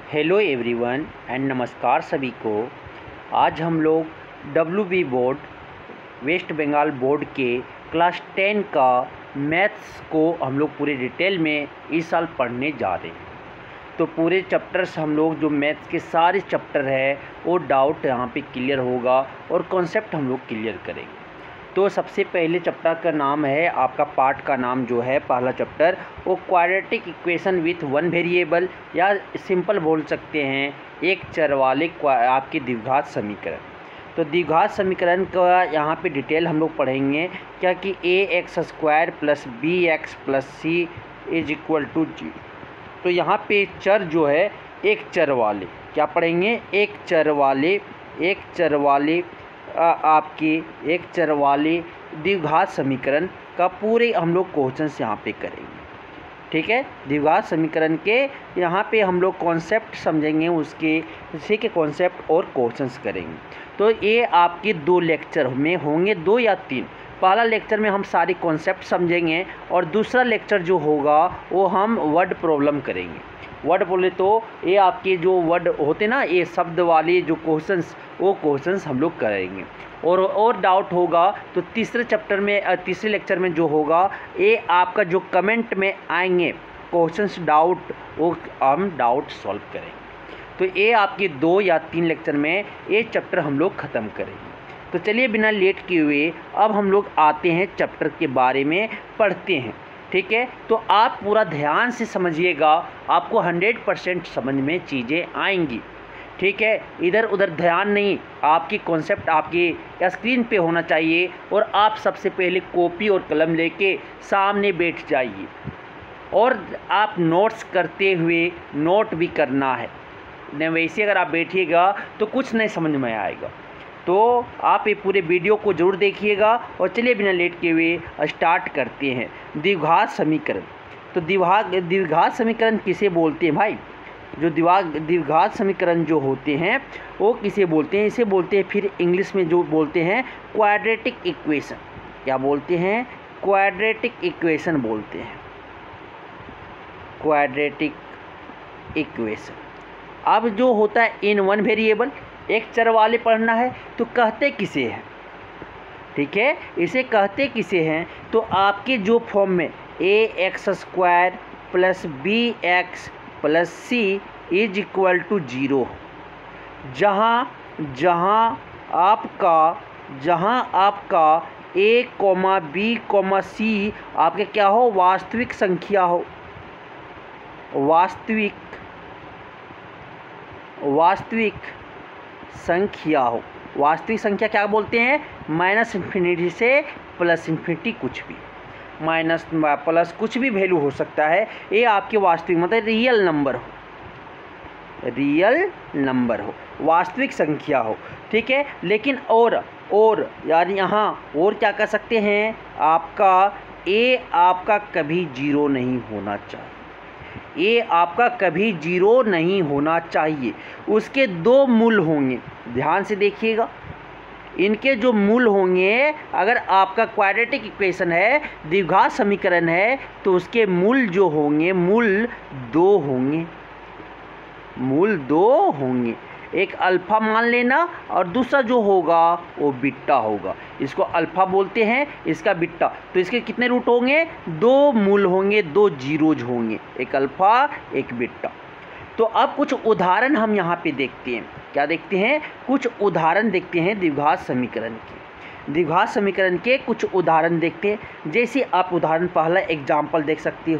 Hello everyone and नमस्कार सभी को। आज हम लोग WB board West Bengal board के क्लास 10 का मैथ्स को हम लोग पूरे डिटेल में इस साल पढ़ने जा रहे हैं। तो पूरे चैप्टर्स हम लोग जो मैथ्स के सारे चैप्टर है वो डाउट यहाँ पे क्लियर होगा और कॉन्सेप्ट हम लोग क्लियर करेंगे। तो सबसे पहले चैप्टर का नाम है, आपका पार्ट का नाम जो है पहला चैप्टर वो quadratic equation with one variable, या सिंपल बोल सकते हैं एक चर वाले आपके द्विघात समीकरण। तो द्विघात समीकरण का यहाँ पे डिटेल हम लोग पढ़ेंगे क्या कि ax² + bx + c = 0। तो यहाँ पे चर जो है एक चर वाले क्या पढ़ेंगे, एक चर वाले आपके एक चर वाले द्विघात समीकरण का पूरे हम लोग क्वेश्चंस यहाँ पे करेंगे। ठीक है, द्विघात समीकरण के यहाँ पे हम लोग कॉन्सेप्ट समझेंगे, उसी के कॉन्सेप्ट और क्वेश्चंस करेंगे। तो ये आपके 2 लेक्चर में होंगे, 2 या 3। पहला लेक्चर में हम सारी कॉन्सेप्ट समझेंगे और दूसरा लेक्चर जो होगा वो हम वर्ड प्रॉब्लम करेंगे। वर्ड बोले तो ये आपके जो वर्ड होते ना, ये शब्द वाले जो क्वेश्चंस, वो क्वेश्चंस हम लोग करेंगे। और डाउट होगा तो तीसरे लेक्चर में जो होगा ये आपका जो कमेंट में आएंगे क्वेश्चंस डाउट, वो हम डाउट सॉल्व करेंगे। तो ये आपके 2 या 3 लेक्चर में ये चैप्टर हम लोग ख़त्म करेंगे। तो चलिए बिना लेट किए हुए अब हम लोग आते हैं चैप्टर के बारे में पढ़ते हैं। ठीक है, तो आप पूरा ध्यान से समझिएगा, आपको 100% समझ में चीज़ें आएंगी। ठीक है, इधर उधर ध्यान नहीं, आपकी कॉन्सेप्ट आपकी स्क्रीन पे होना चाहिए और आप सबसे पहले कॉपी और कलम लेके सामने बैठ जाइए और आप नोट्स करते हुए नोट भी करना है। नहीं वैसे अगर आप बैठिएगा तो कुछ नहीं समझ में आएगा। तो आप ये पूरे वीडियो को ज़रूर देखिएगा और चलिए बिना लेट किए हुए स्टार्ट करते हैं। द्विघात समीकरण। तो द्विघात समीकरण किसे बोलते हैं भाई? जो द्विघात समीकरण जो होते हैं वो किसे बोलते हैं? इसे बोलते हैं फिर इंग्लिश में जो बोलते हैं क्वाड्रेटिक इक्वेशन। क्या बोलते हैं? क्वाड्रेटिक इक्वेशन बोलते हैं, क्वाड्रेटिक इक्वेशन। अब जो होता है इन वन वेरिएबल, एक चर वाले पढ़ना है तो कहते किसे हैं? ठीक है, इसे कहते किसे हैं? तो आपके जो फॉर्म में ax² + bx + c = 0, जहाँ आपका a, b, c आपके क्या हो? वास्तविक संख्या हो। वास्तविक संख्या क्या बोलते हैं? -∞ से +∞, कुछ भी माइनस प्लस कुछ भी वैल्यू हो सकता है। ये आपके वास्तविक मतलब रियल नंबर हो, वास्तविक संख्या हो। ठीक है, लेकिन और यार यहाँ और क्या कर सकते हैं? आपका कभी 0 नहीं होना चाहिए। ये आपका कभी 0 नहीं होना चाहिए। उसके 2 मूल होंगे, ध्यान से देखिएगा। इनके जो मूल होंगे, अगर आपका क्वाड्रेटिक इक्वेशन है, द्विघात समीकरण है, तो उसके मूल जो होंगे मूल 2 होंगे। एक अल्फ़ा मान लेना और दूसरा जो होगा वो बीटा होगा। इसको अल्फ़ा बोलते हैं, इसका बीटा। तो इसके कितने रूट होंगे? 2 मूल होंगे, 2 जीरोज होंगे, एक अल्फ़ा एक बीटा। तो अब कुछ उदाहरण हम यहाँ पे देखते हैं। क्या देखते हैं? कुछ उदाहरण देखते हैं द्विघात समीकरण के। द्विघात समीकरण के कुछ उदाहरण देखते हैं। जैसे आप उदाहरण पहला एग्जाम्पल देख सकते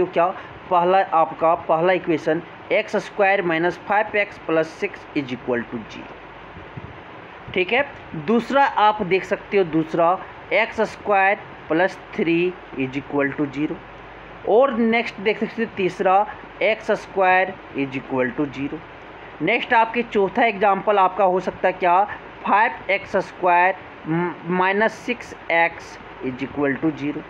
हो। क्या? पहला इक्वेशन x² - 5x + 6 = 0। ठीक है, दूसरा आप देख सकते हो, दूसरा x² + 3 = 0। और नेक्स्ट देख सकते हो तीसरा x² = 0। नेक्स्ट आपके चौथा एग्जाम्पल आपका हो सकता है क्या? 5x² - 6x = 0।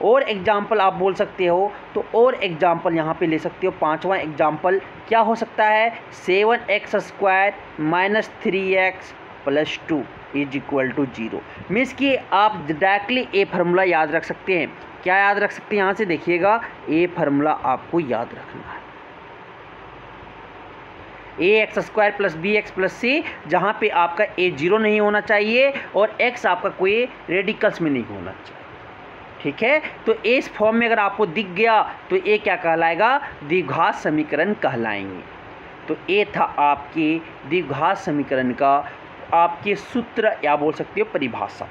और एग्जाम्पल आप बोल सकते हो, तो और एग्जाम्पल यहाँ पे ले सकते हो। पांचवा एग्जाम्पल क्या हो सकता है? 7x² - 3x + 2 = 0। मीन्स कि आप डायरेक्टली ए फार्मूला याद रख सकते हैं। क्या याद रख सकते हैं? यहाँ से देखिएगा, ए फार्मूला आपको याद रखना है। ए x square plus B x plus C, जहाँ पे आपका ए जीरो नहीं होना चाहिए और एक्स आपका कोई रेडिकल्स में नहीं होना चाहिए। ठीक है, तो इस फॉर्म में अगर आपको दिख गया तो ये क्या कहलाएगा, द्विघात समीकरण कहलाएंगे। तो ये था आपके द्विघात समीकरण का आपके सूत्र या बोल सकते हो परिभाषा।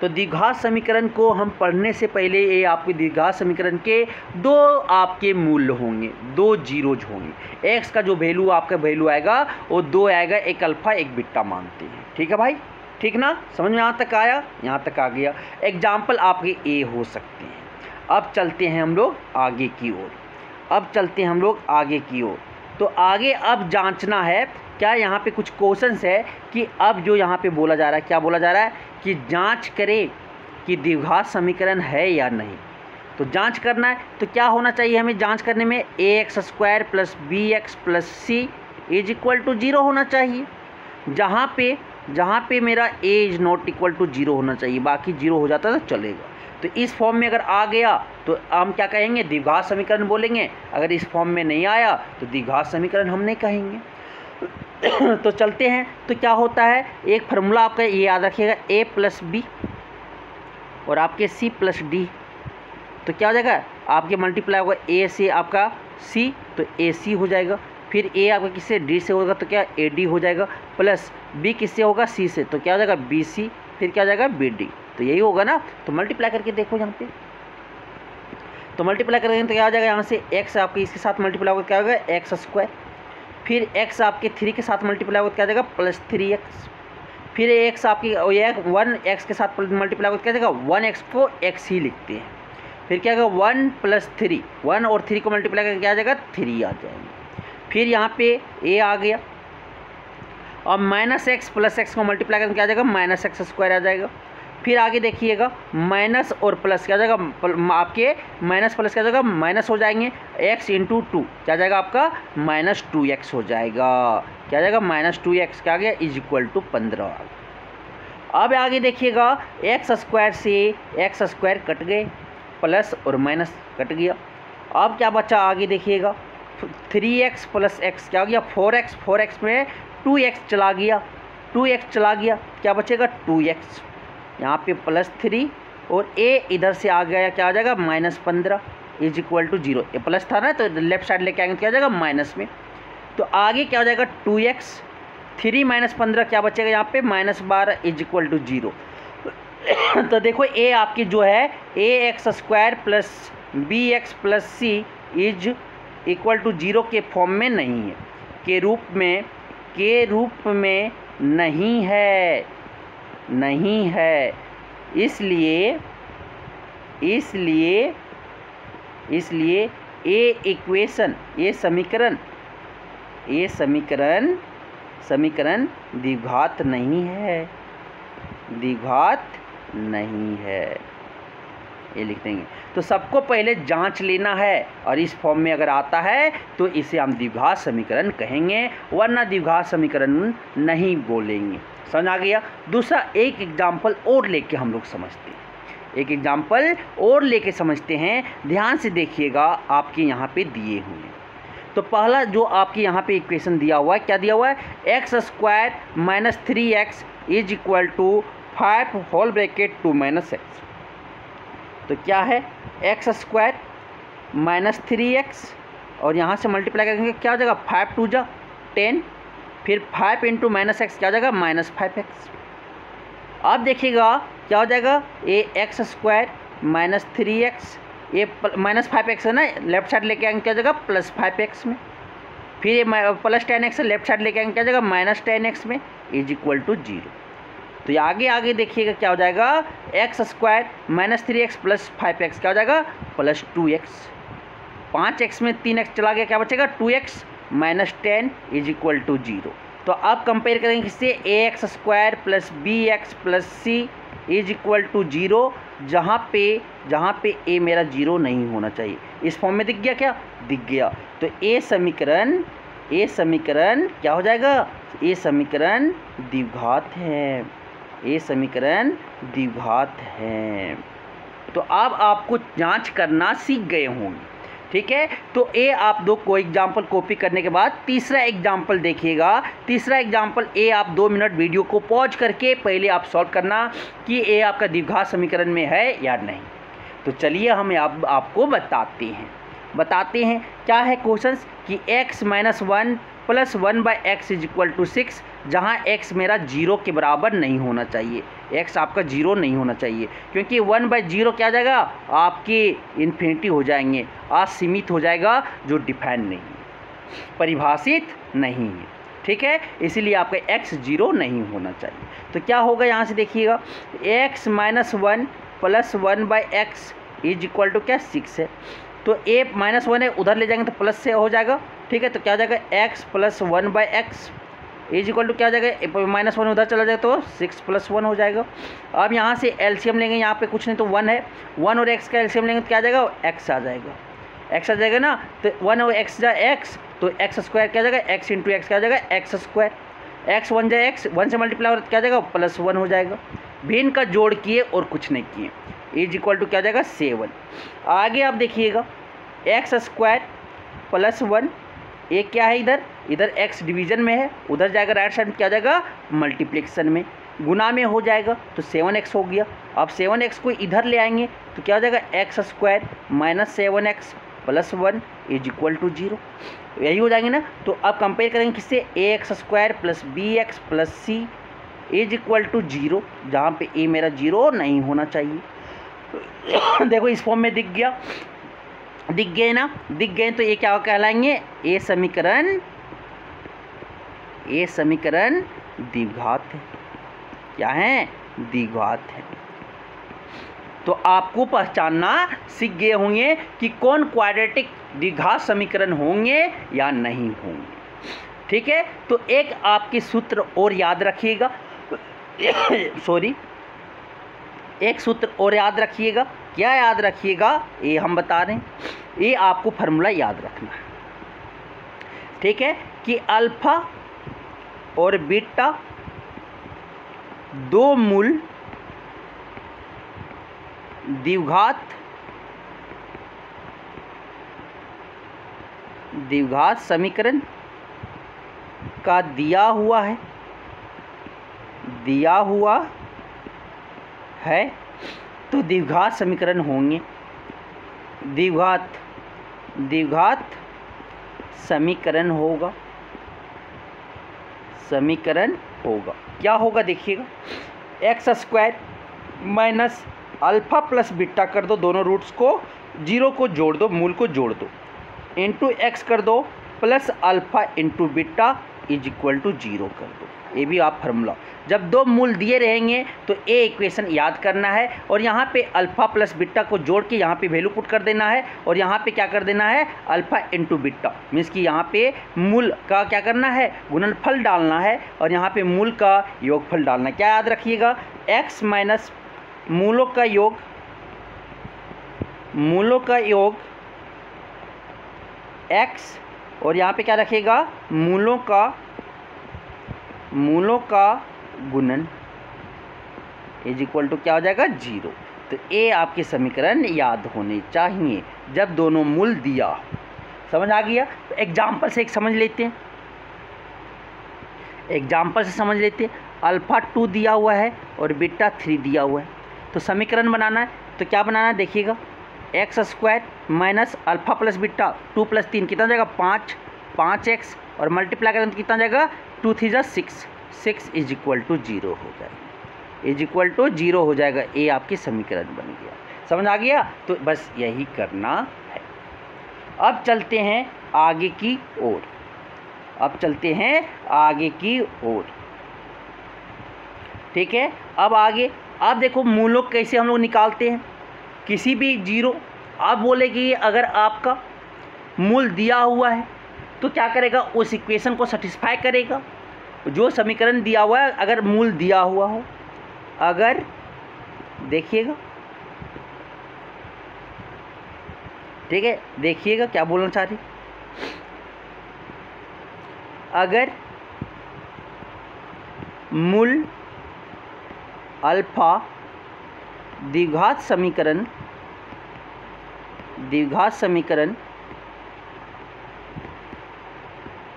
तो द्विघात समीकरण को हम पढ़ने से पहले ये आपके द्विघात समीकरण के दो आपके मूल्य होंगे, दो जीरोज होंगे। एक्स का जो वैल्यू आपका वैल्यू आएगा वो दो आएगा, एक अल्फा एक बीटा मानते हैं। ठीक है भाई, ठीक ना, समझ में यहाँ तक आया, यहाँ तक आ गया। एग्जाम्पल आपके ए हो सकते हैं। अब चलते हैं हम लोग आगे की ओर, अब चलते हैं हम लोग आगे की ओर। तो आगे अब जांचना है क्या, यहाँ पे कुछ क्वेश्चंस है कि अब जो यहाँ पे बोला जा रहा है, क्या बोला जा रहा है कि जांच करें कि द्विघात समीकरण है या नहीं। तो जांच करना है तो क्या होना चाहिए हमें जांच करने में, a x square plus B x plus c is equal to zero होना चाहिए। जहाँ पे मेरा a is not equal to zero होना चाहिए, बाकी जीरो हो जाता तो चलेगा। तो इस फॉर्म में अगर आ गया तो हम क्या कहेंगे, द्विघात समीकरण बोलेंगे। अगर इस फॉर्म में नहीं आया तो द्विघात समीकरण हम नहीं कहेंगे। तो चलते हैं, तो क्या होता है, एक फार्मूला आपका ये याद रखिएगा, ए प्लस बी और आपके सी प्लस डी। तो क्या हो जाएगा, आपके मल्टीप्लाई होगा ए से आपका सी, तो ए सी हो जाएगा। फिर ए आपका किससे, डी से होगा तो क्या ए डी हो जाएगा, प्लस बी किससे होगा, सी से, तो क्या हो जाएगा बी सी, फिर क्या हो जाएगा बी डी। तो यही होगा ना। तो मल्टीप्लाई करके देखो यहाँ पे, तो मल्टीप्लाई करेंगे तो क्या हो जाएगा, यहाँ से एक्स आपके इसके साथ मल्टीप्लाई होगा क्या होगा एक्स स्क्वायर, फिर एक्स आपके 3 के साथ मल्टीप्लाई होगा क्या जाएगा प्लस 3x, फिर एक्स आपकी 1 एक्स के साथ मल्टीप्लाई होगा क्या जाएगा 1x को x ही लिखते हैं, फिर क्या होगा 1 प्लस 3, 1 और 3 को मल्टीप्लाई करके क्या आ जाएगा 3 आ जाएंगे। फिर यहाँ पे a आ गया और माइनस एक्स प्लस एक्स को मल्टीप्लाई करके क्या आ जाएगा माइनस एक्स स्क्वायर आ जाएगा। फिर आगे देखिएगा माइनस और प्लस क्या जाएगा, आपके माइनस प्लस क्या जाएगा माइनस हो जाएंगे, x इंटू 2 क्या जाएगा आपका माइनस 2x हो जाएगा, क्या जाएगा माइनस 2x क्या आ गया इज इक्वल टू 15। अब आगे देखिएगा एक्स स्क्वायर से एक्स स्क्वायर कट गए, प्लस और माइनस कट गया। अब क्या बचा आगे देखिएगा 3x प्लस एक्स क्या हो गया 4x, 4x में 2x चला गया, 2x चला गया, क्या बचेगा 2x, यहाँ पे प्लस 3 और a इधर से आ गया क्या आ जाएगा माइनस 15 इज इक्वल टू 0। ये प्लस था ना तो लेफ्ट साइड लेके आएंगे तो क्या आ जाएगा माइनस में, तो आगे क्या हो जाएगा 2x, 3 माइनस 15 क्या बचेगा यहाँ पे माइनस 12 इज इक्वल टू 0। तो देखो a आपकी जो है ए x square plus B x plus c is equal to 0 के फॉर्म में नहीं है, के रूप में नहीं है, इसलिए ये इक्वेशन ये समीकरण द्विघात नहीं है, ये लिख देंगे। तो सबको पहले जांच लेना है और इस फॉर्म में अगर आता है तो इसे हम द्विघात समीकरण कहेंगे, वरना द्विघात समीकरण नहीं बोलेंगे। समझ आ गया। दूसरा एक एग्जाम्पल और लेके हम लोग समझते हैं, ध्यान से देखिएगा आपके यहाँ पे दिए हुए हैं। तो पहला जो आपके यहाँ पे इक्वेशन दिया हुआ है, क्या दिया हुआ है x square minus 3x is equal to 5 whole bracket 2 minus x. तो क्या है एक्स स्क्वायर माइनस 3x और यहाँ से मल्टीप्लाई करेंगे क्या हो जाएगा 5 2 जा 10, फिर 5 इंटू माइनस एक्स क्या हो जाएगा माइनस 5x। अब देखिएगा क्या हो जाएगा ये एक्स स्क्वायर माइनस 3x, ये माइनस 5x है ना, लेफ्ट साइड लेके आएंगे क्या हो जाएगा प्लस 5x में, फिर ये प्लस 10x है लेफ्ट साइड लेके आएंगे क्या हो जाएगा माइनस 10x में इज इक्वल टू 0। तो ये आगे देखिएगा क्या हो जाएगा x square minus 3x plus 5x क्या हो जाएगा प्लस 2x, 5x में 3x चला गया क्या बचेगा 2x minus 10 is equal to 0। तो अब कंपेयर करेंगे किससे a x square plus B x plus c is equal to 0, जहाँ पे ए मेरा 0 नहीं होना चाहिए। इस फॉर्म में दिख गया, क्या दिख गया। तो ए समीकरण क्या हो जाएगा, ए समीकरण द्विघात है। तो अब आपको जांच करना सीख गए होंगे। ठीक है। तो ए आप दो को एग्जाम्पल कॉपी करने के बाद तीसरा एग्जाम्पल देखिएगा। तीसरा एग्जाम्पल ए आप 2 मिनट वीडियो को पॉज करके पहले आप सॉल्व करना कि ए आपका द्विघात समीकरण में है या नहीं। तो चलिए हम आपको बताते हैं क्या है क्वेश्चंस कि x - 1 + 1/x = 6, जहाँ x मेरा 0 के बराबर नहीं होना चाहिए। x आपका 0 नहीं होना चाहिए, क्योंकि 1/0 क्या आ जाएगा, आपके इन्फिनिटी हो जाएंगे, असीमित हो जाएगा, जो डिफाइन नहीं है, परिभाषित नहीं है। ठीक है, इसीलिए आपका x 0 नहीं होना चाहिए। तो क्या होगा यहाँ से देखिएगा, x - 1 + 1/x = क्या 6 है। तो a -1 है, उधर ले जाएंगे तो प्लस से हो जाएगा। ठीक है, तो क्या हो जाएगा x + 1/x = क्या हो जाएगा, -1 उधर चला जाएगा तो 6 + 1 हो जाएगा। अब यहाँ से एलसीएम लेंगे, यहाँ पे कुछ नहीं तो 1 है, 1 और x का एलसीएम लेंगे तो क्या आ जाएगा, x आ जाएगा, x आ जाएगा ना। तो 1 और x जा x, तो x² क्या आ जाएगा, x × x क्या आ जाएगा, x², x 1 जा x, 1 से मल्टीप्लाई हो क्या आ जाएगा, +1 हो जाएगा। भिन्न का जोड़ किए और कुछ नहीं किए, = क्या आ जाएगा 7। आगे आप देखिएगा x² + 1, ये क्या है, इधर x डिवीज़न में है, उधर जाएगा राइट साइड में क्या आ जाएगा, मल्टीप्लिकेशन में, गुना में हो जाएगा, तो 7x हो गया। अब 7x को इधर ले आएंगे तो क्या हो जाएगा, x² - 7x + 1 = 0, यही हो जाएंगे ना। तो अब कंपेयर करेंगे किससे, ax² + bx + c = 0, जहाँ पे a मेरा 0 नहीं होना चाहिए। देखो इस फॉर्म में दिख गए ना, दिख गए तो ये क्या कहलाएंगे, ए समीकरण द्विघात है। क्या है, द्विघात है। तो आपको पहचानना सीख गए होंगे कि कौन क्वाड्रेटिक द्विघात समीकरण होंगे या नहीं होंगे। ठीक है, तो एक आपके सूत्र और याद रखिएगा एक सूत्र और याद रखिएगा। क्या याद रखिएगा, ये हम बता रहे हैं, ये आपको फार्मूला याद रखना है। ठीक है, कि अल्फा और बीटा दो मूल द्विघात समीकरण का दिया हुआ है तो द्विघात समीकरण होंगे। द्विघात समीकरण होगा। क्या होगा देखिएगा, x² minus alpha plus beta कर दो, दोनों रूट्स को 0 को जोड़ दो, मूल को जोड़ दो, इंटू x कर दो प्लस अल्फ़ा इंटू बीटा = 0 कर दो। ये भी आप फार्मूला, जब दो मूल दिए रहेंगे तो ए इक्वेशन याद करना है, और यहाँ पे अल्फ़ा प्लस बीटा को जोड़ के यहाँ पे वैल्यू पुट कर देना है, और यहाँ पे क्या कर देना है, अल्फ़ा इंटू बीटा, मीन्स कि यहाँ पे मूल का क्या करना है, गुणनफल डालना है, और यहाँ पे मूल का योगफल डालना है। क्या याद रखिएगा, x माइनस मूलों का योग x, और यहाँ पे क्या रखिएगा, मूलों का गुणन = क्या हो जाएगा, 0। तो ये आपके समीकरण याद होने चाहिए जब दोनों मूल दिया हो। समझ आ गया। तो एग्जाम्पल से एक समझ लेते हैं, अल्फ़ा 2 दिया हुआ है और बीटा 3 दिया हुआ है, तो समीकरण बनाना है। तो क्या बनाना है देखिएगा, x² minus alpha plus beta 2 + 3 कितना जाएगा, 5x, और मल्टीप्लाई करें तो कितना जाएगा, 2 × 3 = 6 = 0 हो जाएगा, =0 हो जाएगा। ये आपकी समीकरण बन गया। समझ आ गया। तो बस यही करना है। अब चलते हैं आगे की ओर। ठीक है, अब आगे आप देखो मूलों कैसे हम लोग निकालते हैं। किसी भी 0, आप बोले कि अगर आपका मूल दिया हुआ है तो क्या करेगा, उस इक्वेशन को सेटिस्फाई करेगा। जो समीकरण दिया हुआ है, अगर मूल दिया हुआ हो, अगर देखिएगा, ठीक है, देखिएगा क्या बोलना चाह रही, अगर मूल अल्फा द्विघात समीकरण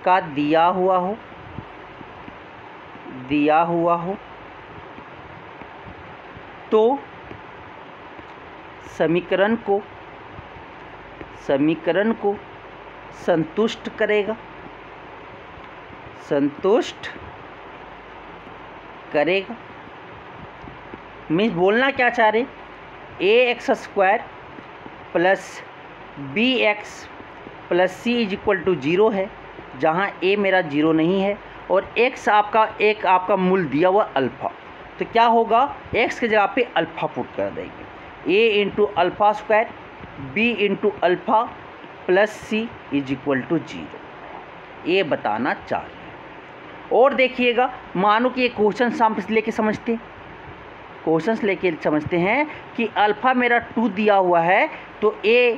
का दिया हुआ हो तो समीकरण को संतुष्ट करेगा। मीन्स बोलना क्या चाह रहे, ax² plus bx plus c is equal to 0 है, जहाँ a मेरा 0 नहीं है और x आपका मूल दिया हुआ अल्फ़ा। तो क्या होगा, x की जगह पे अल्फ़ा पुट कर देंगे, a into alpha square b into alpha plus c is equal to 0, ये बताना चाह रहे हैं। और देखिएगा, मानो कि ये क्वेश्चन लेके समझते हैं कि अल्फ़ा मेरा 2 दिया हुआ है, तो k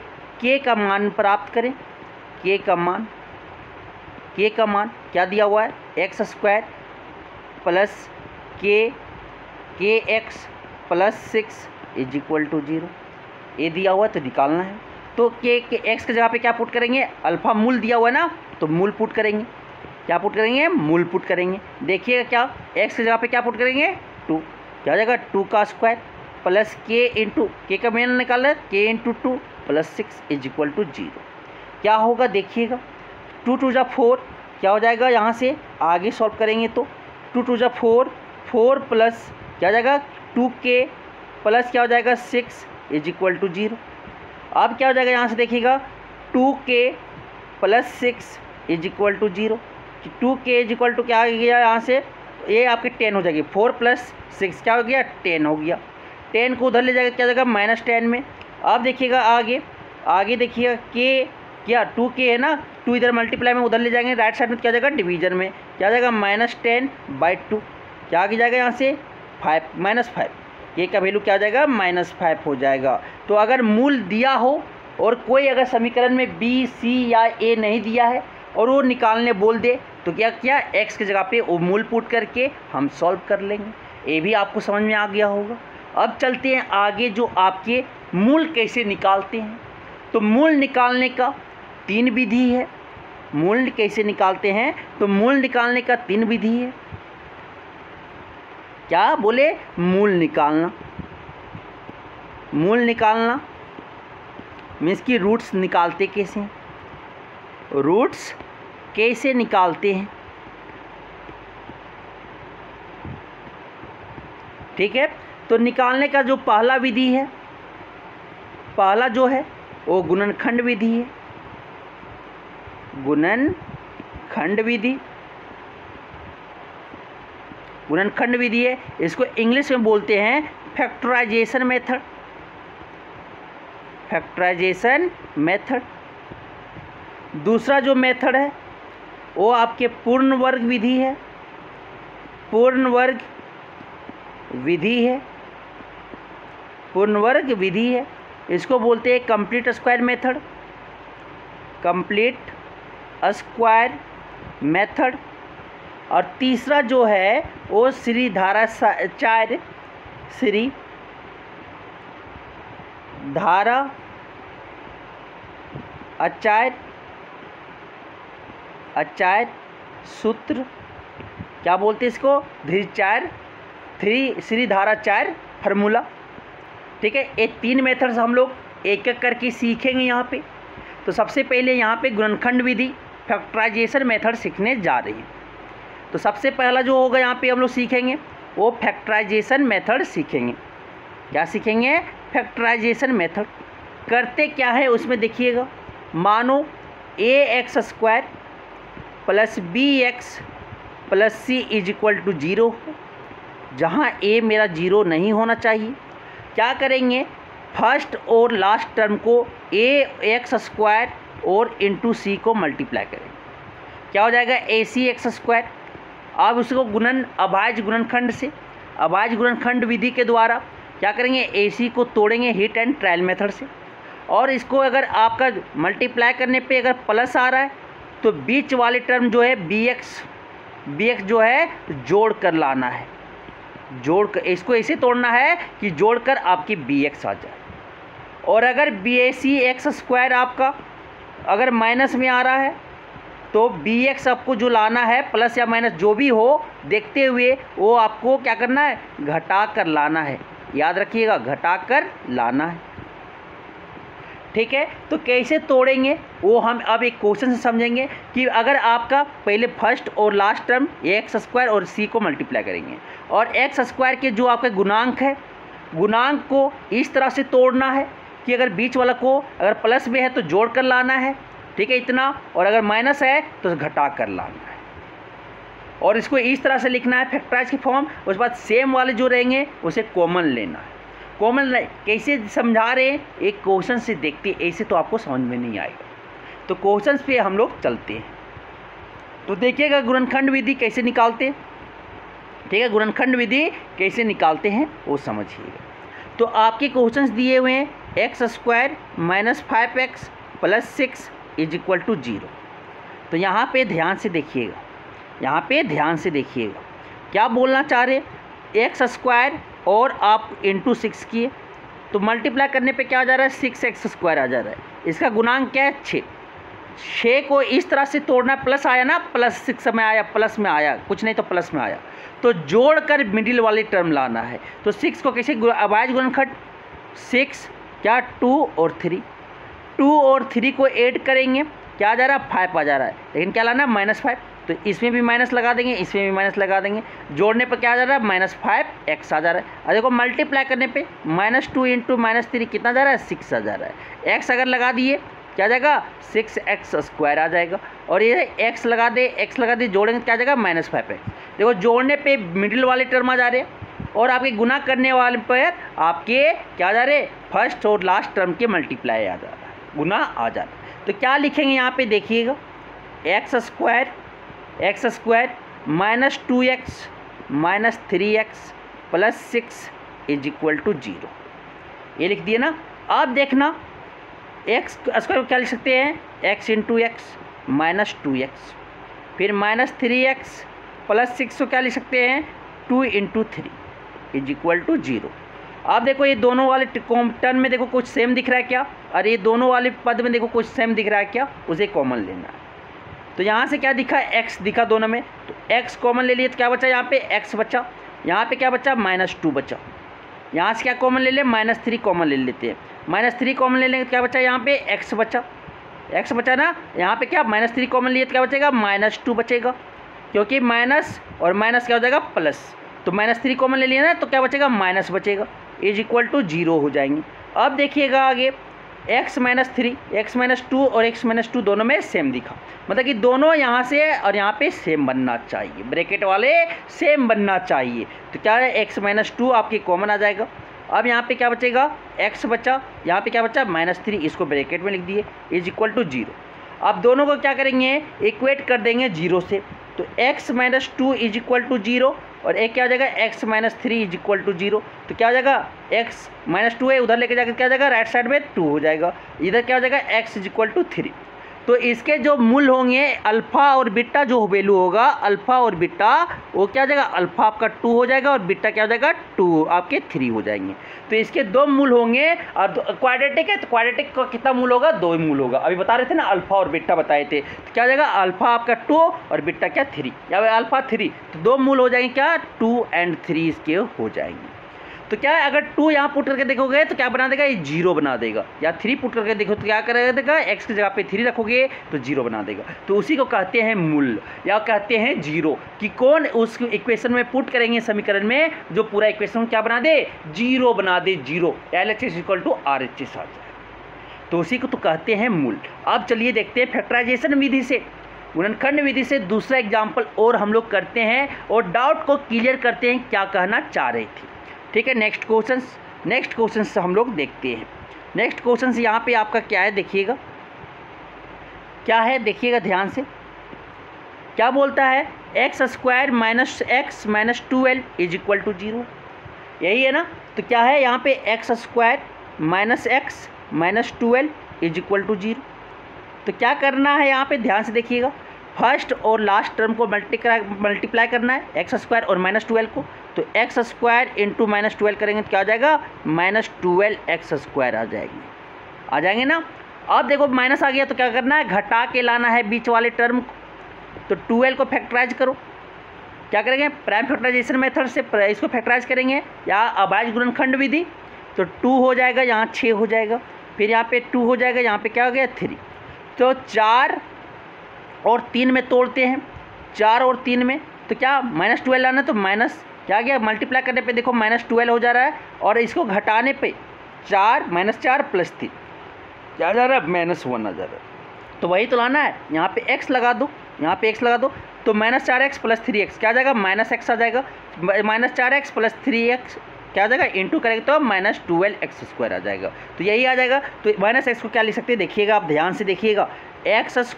का मान प्राप्त करें। k का मान क्या दिया हुआ है, x² plus kx plus 6 is equal to 0, ये दिया हुआ है तो निकालना है। तो x की जगह पे क्या पुट करेंगे, अल्फ़ा मूल दिया हुआ है ना, तो मूल पुट करेंगे। क्या पुट करेंगे, मूल पुट करेंगे। देखिएगा क्या, x की जगह पे क्या पुट करेंगे, 2, क्या हो जाएगा 2 का square plus k into k का मान निकालना है, k इंटू 2 प्लस 6 इज इक्वल टू 0। क्या होगा देखिएगा, 2 2 जा 4, क्या हो जाएगा, यहाँ से आगे सॉल्व करेंगे तो 2 2 जा 4, 4 प्लस क्या हो जाएगा 2k प्लस क्या हो जाएगा 6 इज इक्वल टू 0। अब क्या हो जाएगा, यहाँ से देखिएगा 2k plus 6 is equal to 0। 2k is equal to क्या हो गया, यहाँ से ये आपकी 10 हो जाएगी, 4 प्लस 6 क्या हो गया 10 हो गया। 10 को उधर ले जाएगा, क्या हो जाएगा -10 में। अब देखिएगा आगे देखिएगा k, क्या 2k है ना, 2 इधर मल्टीप्लाई में उधर ले जाएंगे, राइट साइड में क्या हो जाएगा डिवीजन में, क्या हो जाएगा -10/2, क्या आगे जाएगा यहाँ से 5 -5, k का वैल्यू क्या हो जाएगा -5 हो जाएगा। तो अगर मूल दिया हो और कोई अगर समीकरण में b c या a नहीं दिया है और वो निकालने बोल दे, तो क्या x की जगह पे वो मूल पुट करके हम सॉल्व कर लेंगे। ये भी आपको समझ में आ गया होगा। अब चलते हैं आगे, जो आपके मूल कैसे निकालते हैं। तो मूल निकालने का 3 विधि है। मूल कैसे निकालते हैं, तो मूल निकालने का 3 विधि है। क्या बोले, मूल निकालना मीन्स कि रूट्स निकालते कैसे हैं, रूट्स कैसे निकालते हैं, ठीक है। तो निकालने का जो पहला विधि है, पहला जो है वो गुणनखंड विधि है। गुणनखंड विधि है, इसको इंग्लिश में बोलते हैं फैक्टराइजेशन मेथड। दूसरा जो मेथड है वो आपके पूर्ण वर्ग विधि है, इसको बोलते हैं कंप्लीट स्क्वायर मेथड। और तीसरा जो है वो धारा अचार सूत्र, क्या बोलते हैं इसको, श्री धारा 4 फार्मूला, ठीक है। ये 3 मेथड्स हम लोग एक एक करके सीखेंगे यहाँ पे। तो सबसे पहले यहाँ पे गुणनखंड विधि फैक्टराइजेशन मेथड सीखने जा रही हैं। तो सबसे पहला जो होगा यहाँ पे हम लोग सीखेंगे वो फैक्टराइजेशन मेथड सीखेंगे। क्या सीखेंगे, फैक्टराइजेशन मेथड। करते क्या है उसमें देखिएगा, मानो ax² plus bx plus c is equal to 0 हो, जहाँ a मेरा 0 नहीं होना चाहिए। क्या करेंगे, फर्स्ट और लास्ट टर्म को ax² और इंटू c को मल्टीप्लाई करेंगे, क्या हो जाएगा acx²। अब उसको अभाज्य गुणनखंड विधि के द्वारा क्या करेंगे, ac को तोड़ेंगे हिट एंड ट्रायल मेथड से। और इसको अगर आपका मल्टीप्लाई करने पे अगर प्लस आ रहा है तो बीच वाले टर्म जो है bx जो है जोड़ कर लाना है, इसको ऐसे तोड़ना है कि जोड़कर आपकी bx आ जाए। और अगर bacx² आपका अगर माइनस में आ रहा है तो bx आपको जो लाना है प्लस या माइनस जो भी हो देखते हुए वो आपको क्या करना है, घटा कर लाना है। याद रखिएगा, घटा कर लाना है। ठीक है, तो कैसे तोड़ेंगे वो हम अब एक क्वेश्चन से समझेंगे कि अगर आपका पहले फर्स्ट और लास्ट टर्म एक्स स्क्वायर और सी को मल्टीप्लाई करेंगे और एक्स स्क्वायर के जो आपका गुणांक है, गुणांक को इस तरह से तोड़ना है कि अगर बीच वाला को अगर प्लस में है तो जोड़ कर लाना है, ठीक है इतना, और अगर माइनस है तो घटा कर लाना है। और इसको इस तरह से लिखना है फैक्टराइज की फॉर्म। उसके बाद सेम वाले जो रहेंगे उसे कॉमन लेना है। कॉमन कैसे समझा रहे हैं एक क्वेश्चन से देखते हैं, ऐसे तो आपको समझ में नहीं आएगा। तो क्वेश्चन पे हम लोग चलते हैं। तो देखिएगा गुणनखंड विधि कैसे निकालते हैं। ठीक है, गुणनखंड विधि कैसे निकालते हैं वो समझिएगा। तो आपके क्वेश्चंस दिए हुए हैं x square minus 5x plus 6 is equal to 0। तो यहाँ पे ध्यान से देखिएगा, यहाँ पे ध्यान से देखिएगा क्या बोलना चाह रहे, एक्स स्क्वायर और आप इंटू 6 किए तो मल्टीप्लाई करने पे क्या आ जा रहा है, 6x स्क्वायर आ जा रहा है। इसका गुणांक क्या है, 6 को इस तरह से तोड़ना, प्लस आया ना, प्लस 6 में आया, प्लस में आया, कुछ नहीं तो प्लस में आया, तो जोड़ कर मिडिल वाली टर्म लाना है। तो 6 को कैसे अभाज्य गुणनखंड, 6 क्या 2 और 3, 2 और 3 को ऐड करेंगे क्या आ जा रहा है, 5 आ जा रहा है, लेकिन क्या लाना है -5। तो इसमें भी माइनस लगा देंगे, इसमें भी माइनस लगा देंगे, जोड़ने पर क्या आ जा रहा है, -5x आ जा रहा है। और देखो मल्टीप्लाई करने पे -2 इंटू -3 कितना जा रहा है, 6 आ जा रहा है। x अगर लगा दिए क्या जाएगा, 6x स्क्वायर आ जाएगा। और ये x लगा दे जोड़ेंगे क्या आ जाएगा, -5x। देखो जोड़ने पे मिडिल वाले टर्म आ जा रहे हैं और आपके गुना करने वाले पर आपके क्या आ जा रहे, फर्स्ट और लास्ट टर्म के मल्टीप्लाई आ जा रहा है, गुना आ जा रहा है। तो क्या लिखेंगे यहाँ पे देखिएगा, x square minus 2x minus 3x plus 6 is equal to 0। ये लिख दिए ना। अब देखना एक्स स्क्वायर क्या लिख सकते हैं, x into x minus 2x, फिर माइनस 3x प्लस 6 को क्या लिख सकते हैं, 2 इंटू 3 इज इक्वल टू 0। अब देखो ये दोनों वाले टर्म में देखो कुछ सेम दिख रहा है क्या, और ये दोनों वाले पद में देखो कुछ सेम दिख रहा है क्या, उसे कॉमन लेना है। तो यहाँ से क्या दिखा, x दिखा दोनों में, तो x कॉमन ले लिए तो क्या बचा, यहाँ पे x बचा, यहाँ पे क्या बचा, -2 बचा। यहाँ से क्या कॉमन ले ले, -3 कॉमन ले लेते हैं, -3 कॉमन ले लेंगे तो क्या बचा, यहाँ पे x बचा, x बचा ना। यहाँ पे क्या -3 कॉमन लिए तो क्या बचेगा, -2 बचेगा, क्योंकि माइनस और माइनस क्या हो जाएगा, प्लस। तो -3 कॉमन ले लिया ना तो क्या बचेगा, माइनस बचेगा, इज इक्वल टू 0 हो जाएंगे। अब देखिएगा आगे x माइनस 3, x माइनस 2 और x माइनस 2 दोनों में सेम दिखा, मतलब कि दोनों यहाँ से और यहाँ पे सेम बनना चाहिए, ब्रैकेट वाले सेम बनना चाहिए। तो क्या है, x माइनस 2 आपकी कॉमन आ जाएगा। अब यहाँ पे क्या बचेगा, x बचा, यहाँ पे क्या बचा, -3, इसको ब्रैकेट में लिख दिए, इज इक्वल टू 0। अब दोनों को क्या करेंगे, इक्वेट कर देंगे 0 से। तो x minus 2 is equal to 0 और एक क्या हो जाएगा, x minus 3 is equal to 0। तो क्या हो जाएगा, x माइनस 2 है, उधर लेके जाकर क्या हो जाएगा, राइट साइड में 2 हो जाएगा, इधर क्या हो जाएगा, x इज इक्वल टू 3। तो इसके जो मूल होंगे अल्फ़ा और बीटा, जो वैल्यू होगा अल्फ़ा और बीटा, वो क्या हो जाएगा, अल्फ़ा आपका 2 हो जाएगा और बीटा क्या हो जाएगा, 2 आपके 3 हो जाएंगे। तो इसके 2 मूल होंगे। और क्वाड्रेटिक है तो क्वाड्रेटिक का कितना मूल होगा, 2 मूल होगा। अभी बता रहे थे ना अल्फ़ा और बीटा बताए थे, तो क्या हो जाएगा, अल्फ़ा आपका 2 और बीटा क्या 3, या अल्फ़ा 3, तो 2 मूल हो जाएंगे क्या, 2 और 3 इसके हो जाएंगे। तो क्या है, अगर 2 यहाँ पुट करके देखोगे तो क्या बना देगा, ये 0 बना देगा, या 3 पुट करके देखो तो क्या कर देगा, x की जगह पे 3 रखोगे तो 0 बना देगा। तो उसी को कहते हैं मूल, या कहते हैं 0, कि कौन उस इक्वेशन में पुट करेंगे समीकरण में, जो पूरा इक्वेशन क्या बना दे, 0 बना दे, 0, LHS इक्वल टू RHS आ जाए। तो उसी को तो कहते हैं मूल। अब चलिए देखते हैं फैक्टराइजेशन विधि से, गुणनखंड विधि से दूसरा एग्जाम्पल और हम लोग करते हैं और डाउट को क्लियर करते हैं क्या कहना चाह रहे थे। ठीक है, नेक्स्ट क्वेश्चन से हम लोग देखते हैं। नेक्स्ट क्वेश्चन से यहाँ पे आपका क्या है, देखिएगा क्या है, देखिएगा ध्यान से, क्या बोलता है, x square minus x minus 2l is equal to 0, यही है ना। तो क्या है यहाँ पे, x square minus x minus 2l is equal to 0। तो क्या करना है यहाँ पे, ध्यान से देखिएगा, फर्स्ट और लास्ट टर्म को मल्टीप्लाई करना है, एक्स स्क्वायर और -12 को। तो एक्स स्क्वायर इंटू -12 करेंगे तो क्या हो जाएगा, -12x स्क्वायर आ जाएंगे ना। अब देखो माइनस आ गया तो क्या करना है, घटा के लाना है बीच वाले टर्म, तो 12 को फैक्टराइज करो। क्या करेंगे, प्राइम फैक्टराइजेशन मेथड से इसको फैक्टराइज करेंगे या अभाज्य गुणनखंड विधि। तो 2 हो जाएगा, यहाँ 6 हो जाएगा, फिर यहाँ पे 2 हो जाएगा, यहाँ पे क्या हो गया 3। तो 4 और 3 में तोड़ते हैं, 4 और 3 में तो क्या -12 लाना, तो माइनस क्या गया, मल्टीप्लाई करने पे देखो -12 हो जा रहा है, और इसको घटाने पे 4 -4 + 3 क्या जा रहा है, -1 आ जा रहा है। तो वही तो लाना है, यहाँ पे x लगा दो, यहाँ पे x लगा दो, तो -4x + 3x क्या आ जाएगा, -x आ जाएगा, -4x + 3x क्या आ जाएगा, इंटू करेंगे तो -12x² आ जाएगा। तो यही आ जाएगा। तो -x को क्या लिख सकते हैं, देखिएगा आप ध्यान से देखिएगा, x²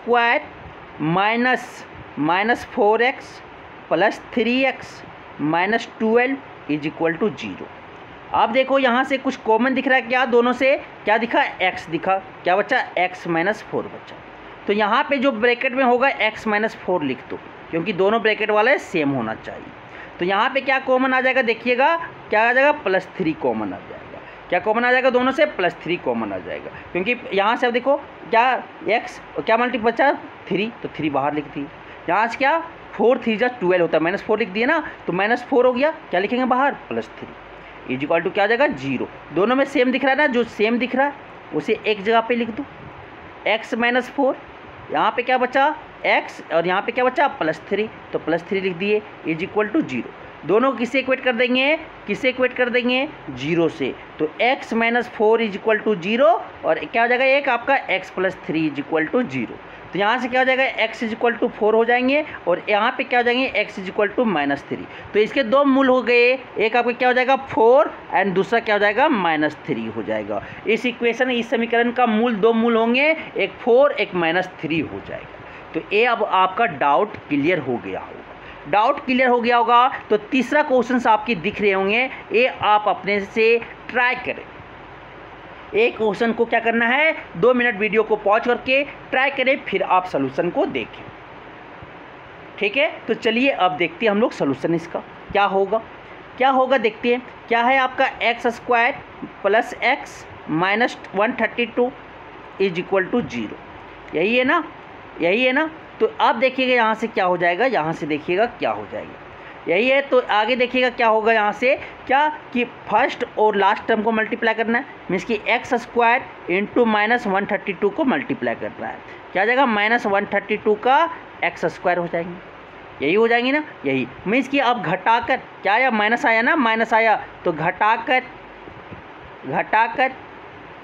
-4x + 3x -12 = 0। अब देखो यहाँ से कुछ कॉमन दिख रहा है, क्या दोनों से क्या दिखा, x दिखा, क्या बचा, x - 4 बचा। तो यहाँ पे जो ब्रैकेट में होगा x - 4 लिख दो, क्योंकि दोनों ब्रैकेट वाले सेम होना चाहिए। तो यहाँ पे क्या कॉमन आ जाएगा, देखिएगा क्या आ जाएगा, +3 कॉमन आ जाएगा। क्या कॉमन आ जाएगा, दोनों से +3 कॉमन आ जाएगा, क्योंकि यहाँ से अब देखो क्या x और क्या मल्टी बचा 3, तो 3 बाहर लिख दी। यहाँ से क्या 4 3 जा 12 होता है, -4 लिख दिए ना, तो -4 हो गया, क्या लिखेंगे बाहर, +3 = क्या आ जाएगा 0। दोनों में सेम दिख रहा है ना, जो सेम दिख रहा है उसे एक जगह पे लिख दो, x - 4, यहाँ पे क्या बचा x और यहाँ पे क्या बचा +3, तो +3 लिख दिए = 0। दोनों किसे इक्वेट कर देंगे, किसे इक्वेट कर देंगे, 0 से। तो x - 4 = 0 और क्या हो जाएगा एक आपका x + 3 = 0। तो यहाँ से क्या हो जाएगा, x = 4 हो जाएंगे और यहाँ पे क्या हो जाएंगे, x = -3। तो इसके दो मूल हो गए, एक आपका क्या हो जाएगा 4 एंड दूसरा क्या हो जाएगा -3 हो जाएगा। इस इक्वेशन इस समीकरण का मूल दो मूल होंगे, एक 4 एक -3 हो जाएगा। तो ये अब आपका डाउट क्लियर हो गया होगा। डाउट क्लियर हो गया होगा तो तीसरा क्वेश्चन आपके दिख रहे होंगे, ये आप अपने से ट्राई करें। एक क्वेश्चन को क्या करना है, 2 मिनट वीडियो को पॉज करके ट्राई करें, फिर आप सोल्यूशन को देखें। ठीक है, तो चलिए अब देखते हैं हम लोग सोल्यूशन इसका क्या होगा। क्या होगा देखते हैं, क्या है आपका x² + x - 132 = 0। यही है ना, यही है ना। तो अब देखिएगा यहाँ से क्या हो जाएगा, यहाँ से देखिएगा क्या हो जाएगा, यही है। तो आगे देखिएगा क्या होगा, यहाँ से क्या कि फर्स्ट और लास्ट टर्म को मल्टीप्लाई करना है, मीन्स कि x² × -132 को मल्टीप्लाई करना है। क्या आ जाएगा, -132 का x² हो जाएंगे, यही हो जाएंगे ना, यही मीन्स कि अब घटाकर क्या आया, माइनस आया ना, माइनस आया तो घटाकर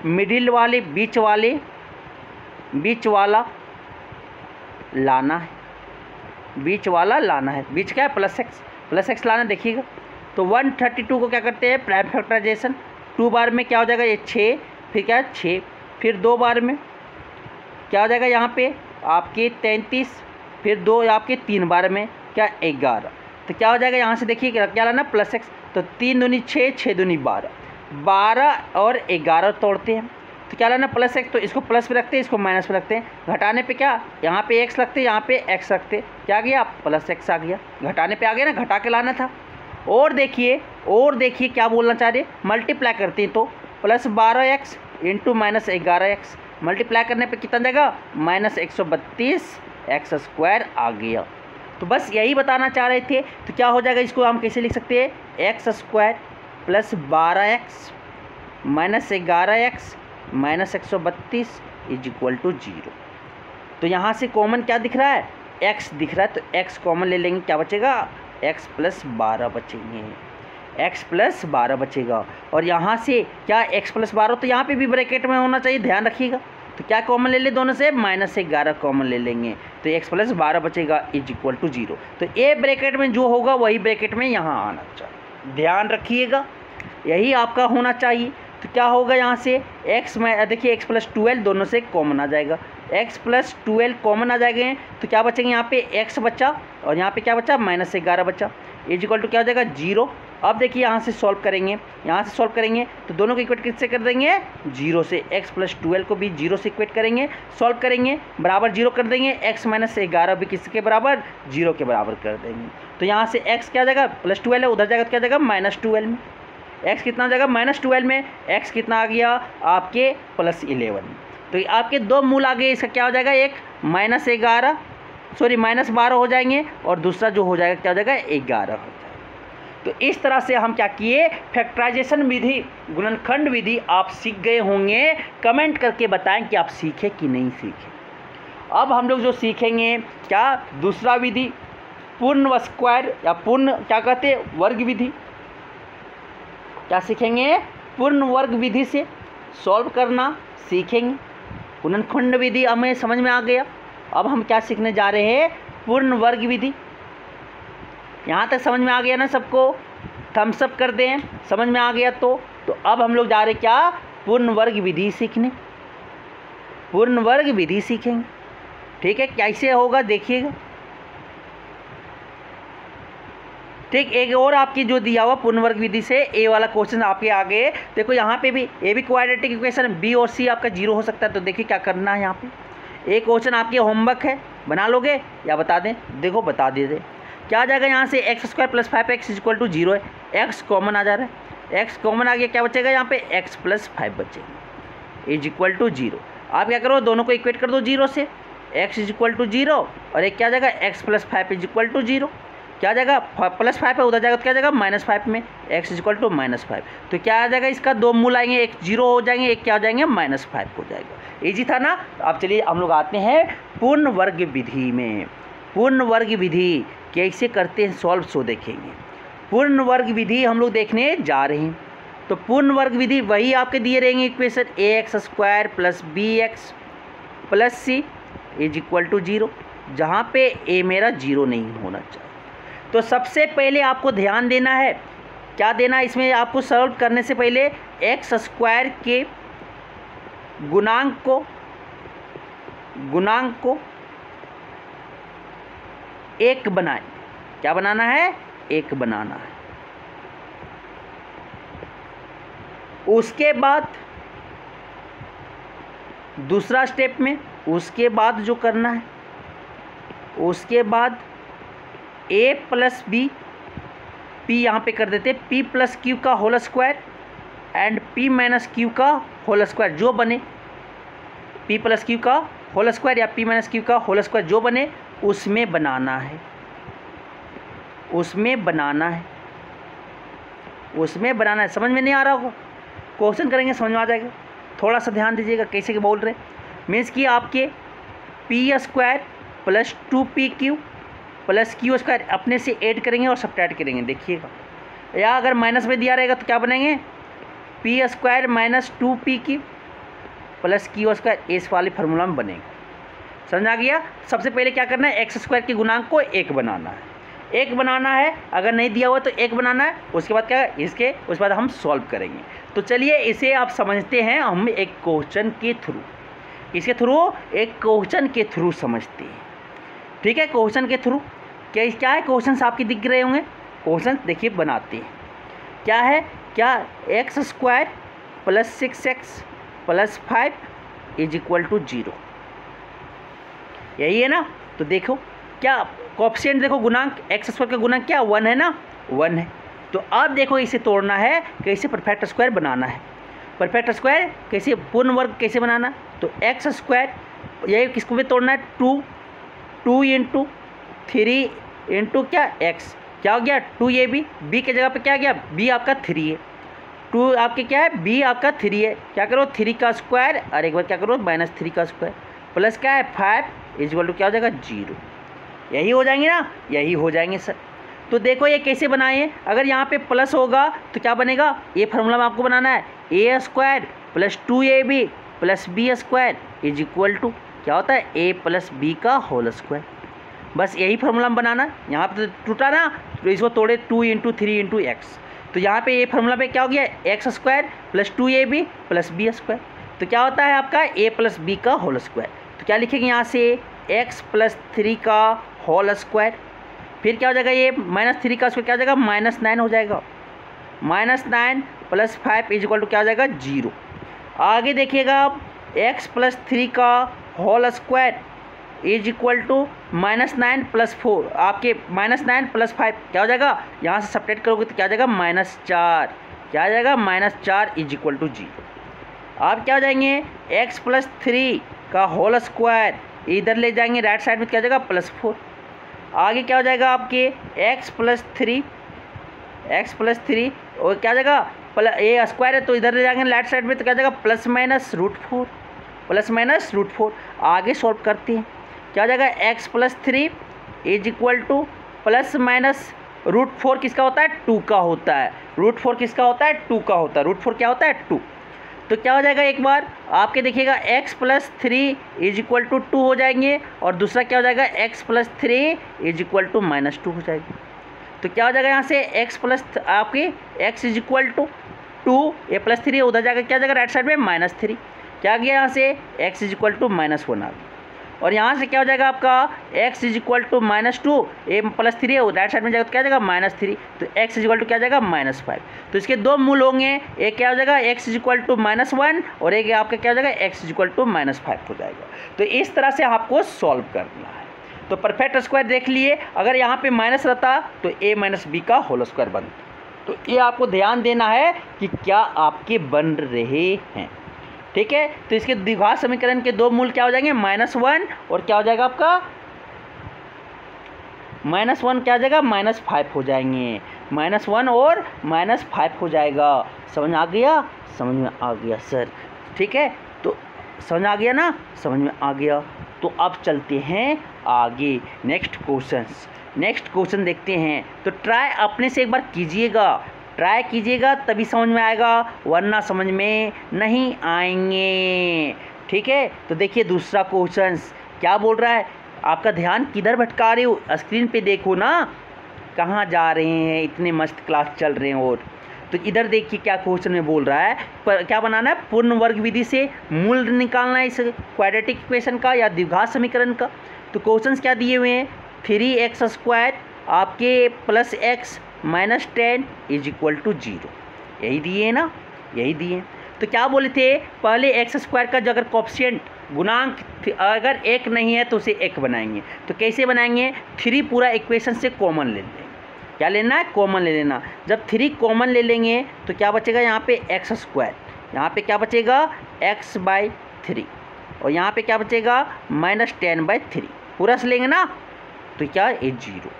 मिडिल वाले बीच वाला लाना है, बीच वाला लाना है। बीच क्या है, +x लाना, देखिएगा। तो 132 को क्या करते हैं, प्राइम फैक्टराइजेशन। 2 बार में क्या हो जाएगा, ये 6, फिर क्या है 6, फिर 2 बार में क्या हो जाएगा, यहाँ पे आपके 33, फिर 2 आपके 3 बार में क्या 11। तो क्या हो जाएगा, यहाँ से देखिए क्या लाना, +x। तो 3 दूनी 6, 6 दूनी 12, 12 और 11 तोड़ते हैं, तो क्या लाना +x। तो इसको प्लस पे रखते हैं, इसको माइनस पे रखते हैं। घटाने पे क्या, यहाँ पे x रखते हैं, यहाँ पे x रखते, क्या आ गया +x आ गया। घटाने पे आ गया ना, घटा के लाना था। और देखिए क्या बोलना चाह रहे, मल्टीप्लाई करते हैं तो +12x × -11x, मल्टीप्लाई करने पे कितना जाएगा, -132x² आ गया। तो बस यही बताना चाह रहे थे। तो क्या हो जाएगा, इसको हम कैसे लिख सकते हैं, x² + 12x - 11x -132 = 0। तो यहाँ से कॉमन क्या दिख रहा है, x दिख रहा है, तो x कॉमन ले लेंगे, क्या बचेगा, x + 12 बचेंगे, x + 12 बचेगा। और यहाँ से क्या x + 12, तो यहाँ पे भी ब्रैकेट में होना चाहिए, ध्यान रखिएगा। तो क्या कॉमन ले ले, दोनों से -11 कॉमन ले लेंगे, तो x + 12 बचेगा = 0। तो ए ब्रैकेट में जो होगा वही ब्रैकेट में यहाँ आना चाहिए, ध्यान रखिएगा, यही आपका होना चाहिए। तो क्या होगा, यहाँ से x में देखिए x + 12 दोनों से कॉमन आ जाएगा, x + 12 कॉमन आ जाएंगे, तो क्या बचेंगे, यहाँ पे x बचा और यहाँ पे क्या बचा, -11 बचा, = क्या हो जाएगा 0। अब देखिए यहाँ से सॉल्व करेंगे, तो दोनों को इक्वेट किससे कर देंगे, 0 से। x + 12 को भी 0 से इक्वेट करेंगे, सॉल्व करेंगे, बराबर 0 कर देंगे। x - 11 भी किसके बराबर, 0 के बराबर कर देंगे। तो यहाँ से x क्या आ जाएगा, +12 है, उधर जाएगा तो क्या जाएगा, -12 में। x कितना हो जाएगा, -12 में, x कितना आ गया आपके +11। तो आपके दो मूल आ गए, इसका क्या हो जाएगा, एक -11 सॉरी -12 हो जाएंगे और दूसरा जो हो जाएगा क्या हो जाएगा 11 हो जाएगा। तो इस तरह से हम क्या किए, फैक्टराइजेशन विधि, गुणनखंड विधि आप सीख गए होंगे। कमेंट करके बताएं कि आप सीखे कि नहीं सीखे। अब हम लोग जो सीखेंगे क्या, दूसरा विधि पूर्ण स्क्वायर या पूर्ण क्या कहते हैं वर्ग विधि। क्या सीखेंगे, पूर्ण वर्ग विधि से सॉल्व करना सीखेंगे। गुणनखंड विधि हमें समझ में आ गया। अब हम क्या सीखने जा रहे हैं, पूर्ण वर्ग विधि। यहाँ तक समझ में आ गया ना सबको, थम्स अप कर दें समझ में आ गया तो अब हम लोग जा रहे क्या, पूर्ण वर्ग विधि सीखने। पूर्ण वर्ग विधि सीखेंगे, ठीक है। कैसे होगा देखिएगा, ठीक। एक और आपकी जो दिया हुआ पूर्ण वर्ग विधि से ए वाला क्वेश्चन आपके आगे देखो, यहाँ पे भी ए भी क्वाड्रेटिक इक्वेशन, बी और सी आपका 0 हो सकता है। तो देखिए क्या करना है, यहाँ पे एक क्वेश्चन आपके होमवर्क है, बना लोगे या बता दें, देखो बता दीजिए क्या आ जाएगा। यहाँ से x² + 5x = 0 है, x कॉमन आ जा रहा है, x कॉमन आ गया, क्या बचेगा यहाँ पे x + 5 बचेगा = 0। आप क्या करो, दोनों को इक्वेट कर दो 0 से, x = 0 और एक क्या आ जाएगा x + 5 = 0। क्या आ जाएगा, +5 है, उधर जाएगा तो क्या आ जाएगा -5 में, x = -5। तो क्या आ जाएगा, इसका दो मूल आएंगे, एक 0 हो जाएंगे, एक क्या हो जाएंगे -5 हो जाएगा। इजी था ना। अब चलिए हम लोग आते हैं पूर्ण वर्ग विधि में। पूर्ण वर्ग विधि कैसे करते हैं सॉल्व, सो देखेंगे। पूर्ण वर्ग विधि हम लोग देखने जा रहे हैं। तो पूर्ण वर्ग विधि वही आपके दिए रहेंगे इक्वेशन, ax² + bx + c = 0, जहाँ पे a मेरा 0 नहीं होना चाहिए। तो सबसे पहले आपको ध्यान देना है, क्या देना है इसमें आपको, सॉल्व करने से पहले x² के गुणांक को 1 बनाएं। क्या बनाना है, 1 बनाना है। उसके बाद दूसरा स्टेप में, उसके बाद जो करना है, उसके बाद a + b, p यहाँ पे कर देते p + q का whole square and p - q का होल स्क्वायर जो बने, p + q का होल स्क्वायर या p - q का होल स्क्वायर जो बने उसमें बनाना है, उसमें बनाना है, उसमें बनाना है। समझ में नहीं आ रहा होगा, क्वेश्चन करेंगे समझ में आ जाएगा। थोड़ा सा ध्यान दीजिएगा कैसे बोल रहे, मीन्स कि आपके p² + 2pq + q² अपने से ऐड करेंगे और सब्ट्रैक्ट करेंगे, देखिएगा। या अगर माइनस में दिया रहेगा तो क्या बनेंगे, p² - 2pq + q², इस वाली फार्मूला में बनेगा। समझ आ गया। सबसे पहले क्या करना है, x² के गुणांक को 1 बनाना है, 1 बनाना है। अगर नहीं दिया हुआ तो 1 बनाना है। उसके बाद क्या, उसके बाद हम सॉल्व करेंगे। तो चलिए इसे आप समझते हैं हम एक क्वेश्चन के थ्रू, इसके थ्रू एक क्वेश्चन के थ्रू समझते हैं, ठीक है। क्वेश्चन के थ्रू क्या है, क्वेश्चन आपके दिख रहे होंगे, क्वेश्चन देखिए बनाते हैं। क्या है, क्या x² + 6x + 5 = 0, यही है ना। तो देखो क्या कोएफिशिएंट देखो, गुणांक x² का गुणांक क्या 1 है ना, 1 है। तो अब देखो इसे तोड़ना है, कैसे परफेक्ट स्क्वायर बनाना है। परफेक्ट स्क्वायर कैसे, पूर्ण वर्ग कैसे बनाना, तो x², यही किसको भी तोड़ना है, 2 × 3 × क्या x, क्या हो गया 2ab, b के जगह पे क्या गया, b आपका 3 है, 2 आपके क्या है, b आपका 3 है। क्या करो 3 का स्क्वायर और एक बार क्या करो -3 का स्क्वायर प्लस क्या है 5 = क्या हो जाएगा 0। यही हो जाएंगे ना, यही हो जाएंगे सर। तो देखो ये कैसे बनाए, अगर यहाँ पे प्लस होगा तो क्या बनेगा, ये फार्मूला में आपको बनाना है a² + 2ab + b² = क्या होता है a + b का होल स्क्वायर। बस यही फार्मूला में बनाना। यहाँ पे तो टूटा ना, तो इसको तोड़े 2 × 3 × x। तो यहाँ पे ये फार्मूला पे क्या हो गया, x² + 2ab + b²। तो क्या होता है आपका a + b का होल स्क्वायर। तो क्या लिखेंगे यहाँ से x + 3 का होल स्क्वायर, फिर क्या हो जाएगा, ये -3 का स्क्वायर क्या हो जाएगा -9 हो जाएगा, -9 + 5 = क्या हो जाएगा 0। आगे देखिएगा आप x + 3 का होल स्क्वायर = -9 + 4, आपके -9 + 5 क्या हो जाएगा, यहाँ से सब्ट्रैक्ट करोगे तो क्या हो जाएगा -4, क्या आ जाएगा -4 = 0। आप क्या हो जाएंगे x + 3 का होल स्क्वायर इधर ले जाएंगे राइट साइड में, क्या हो जाएगा +4। आगे क्या हो जाएगा आपके x + 3, और क्या हो जाएगा ये स्क्वायर है तो इधर ले जाएंगे राइट साइड में, तो क्या हो जाएगा +-√4। आगे सॉल्व करते हैं, क्या हो जाएगा x + 3 = ±√4 किसका होता है 2 का होता है। √4 किसका होता है 2 का होता है। √4 क्या होता है 2। तो क्या हो जाएगा एक बार आपके देखिएगा x + 3 = 2 हो जाएंगे, और दूसरा क्या हो जाएगा x + 3 = -2 हो जाएगा। तो क्या हो जाएगा यहाँ से आपके x = 2, ये +3 उधर जाकर क्या हो जाएगा राइट साइड में -3, क्या गया यहाँ से x = -1 आ गया। और यहाँ से क्या हो जाएगा आपका x = -2, ये +3 है राइट साइड में जाएगा तो क्या हो जाएगा -3, तो x = क्या हो जाएगा -5। तो इसके दो मूल होंगे, एक क्या हो जाएगा x = -1 और एक आपका क्या हो जाएगा x = -5 हो जाएगा। तो इस तरह से आपको सॉल्व करना है। तो परफेक्ट स्क्वायर देख लिए, अगर यहाँ पे माइनस रहता तो a - b का होल स्क्वायर बनता। तो ये आपको ध्यान देना है कि क्या आपके बन रहे हैं, ठीक है। तो इसके द्विघात समीकरण के दो मूल क्या हो जाएंगे -1 और क्या हो जाएगा आपका -1 क्या हो जाएगा -5 हो जाएंगे। -1 और -5 हो जाएगा। समझ में आ गया? समझ में आ गया सर, ठीक है। तो समझ में आ गया ना? समझ में आ गया। तो अब चलते हैं आगे नेक्स्ट क्वेश्चन देखते हैं। तो ट्राई अपने से एक बार कीजिएगा तभी समझ में आएगा, वरना समझ में नहीं आएंगे, ठीक है। तो देखिए दूसरा क्वेश्चन क्या बोल रहा है। आपका ध्यान किधर भटका रहे हो, स्क्रीन पे देखो ना, कहाँ जा रहे हैं, इतने मस्त क्लास चल रहे हैं। और तो इधर देखिए क्या क्वेश्चन में बोल रहा है, पर क्या बनाना है, पूर्ण वर्ग विधि से मूल निकालना है इस क्वाड्रेटिक इक्वेशन का या द्विघात समीकरण का। तो क्वेश्चन क्या दिए हुए हैं, 3x² आपके +x - 10 = 0, यही दिए ना, यही दिए। तो क्या बोले थे, पहले x² का जो अगर कोएफिशिएंट गुणांक अगर 1 नहीं है तो उसे 1 बनाएंगे। तो कैसे बनाएंगे, 3 पूरा इक्वेशन से कॉमन ले लेंगे। क्या लेना है, कॉमन ले लेना। जब 3 कॉमन ले लेंगे तो क्या बचेगा यहाँ पे x², यहाँ पे क्या बचेगा x/3, और यहाँ पे क्या बचेगा -10/3, पूरा से लेंगे ना तो क्या ये 0।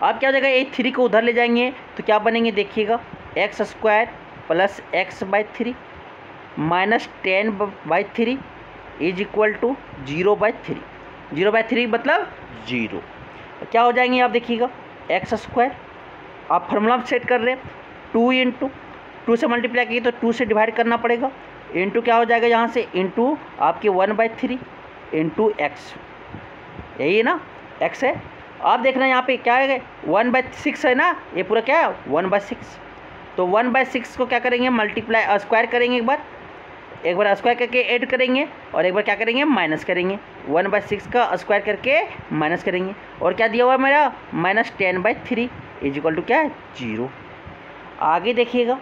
अब क्या हो जाएगा, ये 3 को उधर ले जाएंगे तो क्या बनेंगे देखिएगा, x² + x/3 -10/3 = 0/3। 0/3 मतलब 0। तो क्या हो जाएंगे आप देखिएगा, x² आप फार्मूला सेट कर रहे हैं, 2 × 2 से मल्टीप्लाई किए तो 2 से डिवाइड करना पड़ेगा, इंटू क्या हो जाएगा यहाँ से इंटू आपके 1/3 × x, यही है ना, x है। आप देख रहे हैं यहाँ पे क्या है 1/6 है ना, ये पूरा क्या है 1/6। तो 1/6 को क्या करेंगे, मल्टीप्लाई स्क्वायर करेंगे, एक बार स्क्वायर करके ऐड करेंगे और एक बार क्या करेंगे माइनस करेंगे। 1/6 का स्क्वायर करके माइनस करेंगे, और क्या दिया हुआ है मेरा -10/3 = क्या है 0। आगे देखिएगा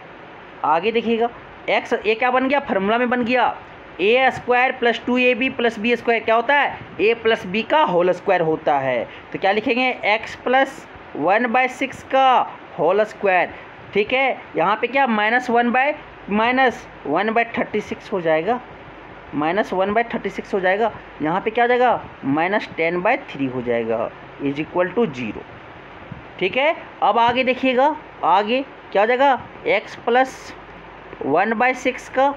x ये क्या बन गया, फार्मूला में बन गया a² + 2ab + b² क्या होता है, a + b का होल स्क्वायर होता है। तो क्या लिखेंगे, x + 1/6 का होल स्क्वायर, ठीक है। यहाँ पे क्या -1/36 हो जाएगा, -1/36 हो जाएगा। यहाँ पे क्या हो जाएगा -10/3 हो जाएगा = 0, ठीक है। अब आगे देखिएगा, आगे क्या हो जाएगा, x + 1/6 का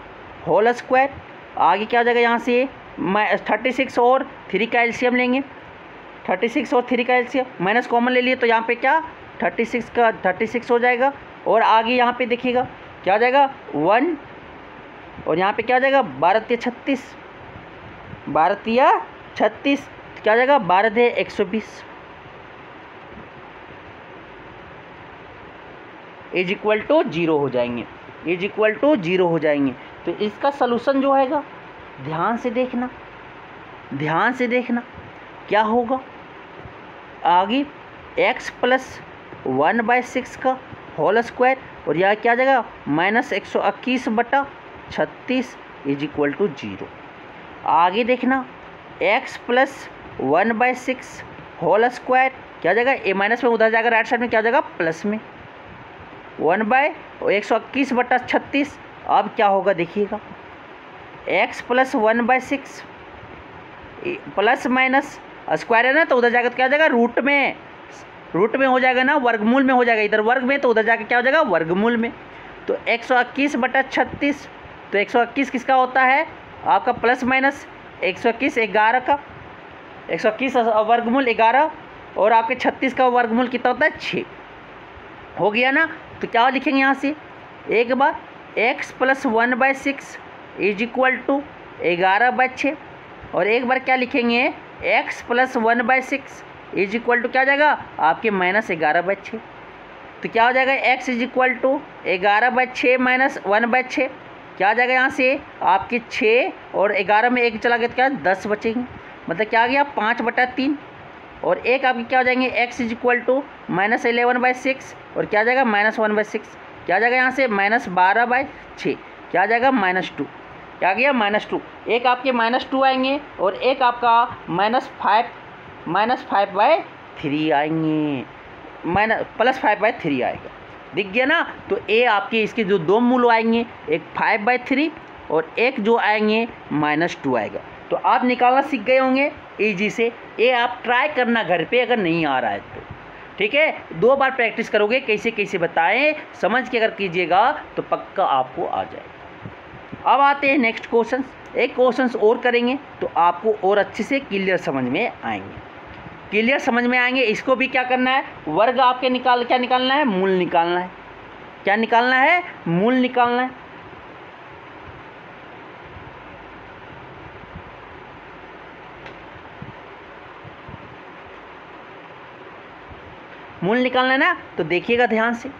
होल स्क्वायर, आगे क्या हो जाएगा यहाँ से 36 और 3 का एलसीएम लेंगे, 36 और 3 का एलसीएम माइनस कॉमन ले लिए तो यहाँ पे क्या 36 का 36 हो जाएगा। और आगे यहाँ पे देखिएगा क्या हो जाएगा 1, और यहाँ पे क्या हो जाएगा 12 × 36, 12 × 36 क्या हो जाएगा 12 × 120 = 0 हो जाएंगे, = 0 हो जाएंगे। तो इसका सलूशन जो हैगा ध्यान से देखना क्या होगा। आगे x + 1/6 का होल स्क्वायर, और यह क्या आ जाएगा -121/36 = 0। आगे देखना x + 1/6 होल स्क्वायर क्या आ जाएगा, ए माइनस में उधर जाएगा राइट साइड में क्या हो जाएगा प्लस में 1/121/36। अब क्या होगा देखिएगा, x + 1/6 प्लस माइनस स्क्वायर है ना, तो उधर जाकर क्या हो जाएगा, रूट में हो जाएगा ना, वर्गमूल में हो जाएगा। इधर वर्ग में तो उधर जाकर क्या हो जाएगा, वर्गमूल में। तो 121/36, तो 121 किसका होता है आपका, प्लस माइनस 121 11 का, 121 वर्गमूल 11 और आपके 36 का वर्गमूल कितना होता है, 6 हो गया ना। तो क्या लिखेंगे यहाँ से, एक बार x + 1/6 इज इक्वल टू 11/6, और एक बार क्या लिखेंगे, x + 1/6 इज इक्वल टू क्या हो जाएगा आपके -11/6। तो क्या हो जाएगा, x इज इक्वल टू 11/6 - 1/6, क्या आ जाएगा यहाँ से आपके 6 और 11 में 1 चला गया तो क्या 10 बचेंगे, मतलब क्या आ गया 5/3, और एक आपके क्या हो जाएंगे, x इज इक्वल टू -11/6 और क्या आ जाएगा -1/6, क्या आ जाएगा यहाँ से -12/6, क्या आ जाएगा -2, क्या आ गया -2। एक आपके -2 आएंगे और एक आपका -5/3 आएंगे, +5/3 आएगा, दिख गया ना। तो ए आपके इसके जो दो मूल आएंगे, एक 5/3 और एक जो आएंगे -2 आएगा। तो आप निकालना सीख गए होंगे ईजी से। ये आप ट्राई करना घर पे अगर नहीं आ रहा है तो, ठीक है, 2 बार प्रैक्टिस करोगे, कैसे कैसे बताएं समझ के अगर कीजिएगा तो पक्का आपको आ जाएगा। अब आते हैं नेक्स्ट क्वेश्चन, एक क्वेश्चन और करेंगे तो आपको और अच्छे से क्लियर समझ में आएंगे, इसको भी क्या करना है, वर्ग आपके क्या निकालना है, मूल निकालना है, क्या निकालना है, मूल निकालना है। मूल निकालना है ना, तो देखिएगा ध्यान से,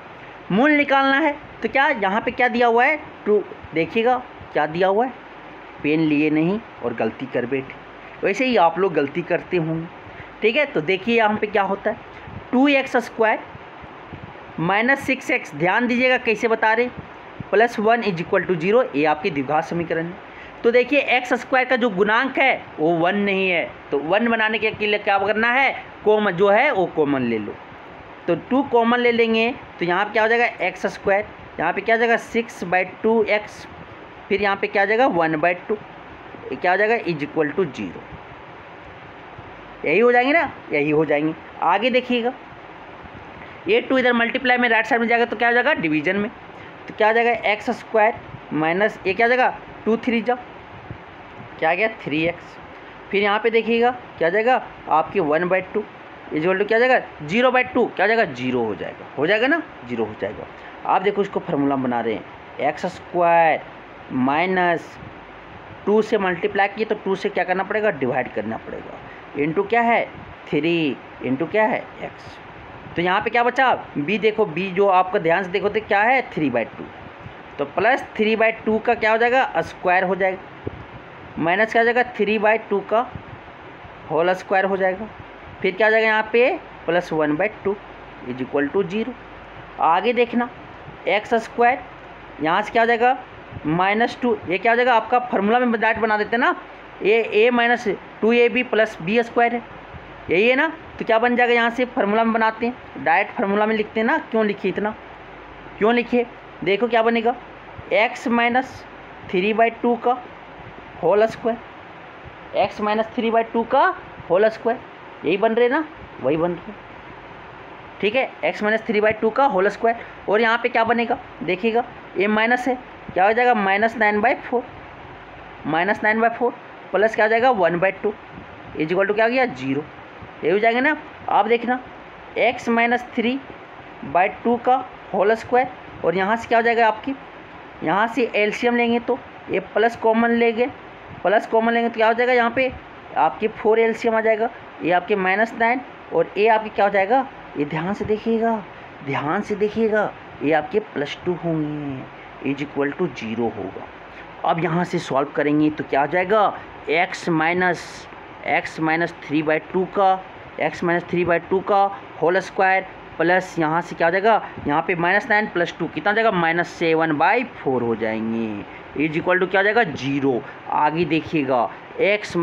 मूल निकालना है तो क्या यहाँ पे क्या दिया हुआ है, 2, देखिएगा क्या दिया हुआ है, पेन लिए नहीं और गलती कर बैठे, वैसे ही आप लोग गलती करते होंगे, ठीक है। तो देखिए यहाँ पे क्या होता है, 2x² - 6x, ध्यान दीजिएगा कैसे बता रहे, +1 इज इक्वल टू 0, ये आपकी द्विघात समीकरण है। तो देखिए x² का जो गुणांक है वो 1 नहीं है, तो 1 बनाने के लिए क्या करना है, कॉमन जो है वो कॉमन ले लो, तो 2 कॉमन ले लेंगे तो यहाँ पे क्या हो जाएगा x², यहाँ पे क्या हो जाएगा 6/2x, फिर यहाँ पे क्या हो जाएगा 1/2, क्या हो जाएगा इज इक्वल टू 0, यही हो जाएंगे ना, यही हो जाएंगे। आगे देखिएगा, ये 2 इधर मल्टीप्लाई में राइट साइड में जाएगा तो क्या हो जाएगा डिवीजन में, तो क्या हो जाएगा x² माइनस ये क्या हो जाएगा 2 3 जा, क्या आ गया 3x, फिर यहाँ पे देखिएगा क्या हो जाएगा आपकी 1/2 इक्वल टू क्या हो जाएगा 0/2, क्या हो जाएगा 0 हो जाएगा ना, 0 हो जाएगा। आप देखो इसको फार्मूला बना रहे हैं, x² माइनस 2 से मल्टीप्लाई किए तो 2 से क्या करना पड़ेगा, डिवाइड करना पड़ेगा, इंटू क्या है 3 इंटू क्या है x। तो यहाँ पे क्या बचा b, देखो b जो आपका ध्यान से देखो तो क्या है 3/2, तो प्लस 3/2 का क्या हो जाएगा स्क्वायर हो जाएगा, माइनस क्या हो जाएगा 3/2 का होल स्क्वायर हो जाएगा, फिर क्या हो जाएगा यहाँ पे +1/2 इज इक्वल टू 0। आगे देखना x² यहाँ से क्या हो जाएगा -2, ये क्या हो जाएगा आपका फार्मूला में डायरेक्ट बना देते हैं ना, a माइनस 2ab + b² है, यही है ना। तो क्या बन जाएगा यहाँ से फार्मूला में बनाते हैं, डायरेक्ट फार्मूला में लिखते हैं ना, क्यों लिखिए इतना, क्यों लिखिए, देखो क्या बनेगा x - 3/2 का होल स्क्वायर, x - 3/2 का होल स्क्वायर, यही बन रहे ना, वही बन रहे, ठीक है, x - 3/2 का होल स्क्वायर। और यहाँ पे क्या बनेगा देखिएगा, ये माइनस है, क्या हो जाएगा -9/4, प्लस क्या हो जाएगा 1/2 इज इक्वल टू क्या हो गया 0, ये हो जाएगा ना। आप देखना x - 3/2 का होल स्क्वायर, और यहाँ से क्या हो जाएगा आपकी, यहाँ से एलसीएम लेंगे तो ये प्लस कॉमन लेंगे तो क्या हो जाएगा यहाँ पे आपके 4 एलसीएम आ जाएगा, ये आपके -9 और ये आपके क्या हो जाएगा, ये ध्यान से देखिएगा, ये आपके +2 होंगे इज इक्वल टू 0 होगा। अब यहाँ से सॉल्व करेंगे तो क्या हो जाएगा x - 3/2 का होल स्क्वायर, प्लस यहाँ से क्या हो जाएगा, यहाँ पे -9 + 2 कितना हो जाएगा -7/4 हो जाएंगे इज इक्वल टू क्या हो जाएगा 0। आगे देखिएगा x -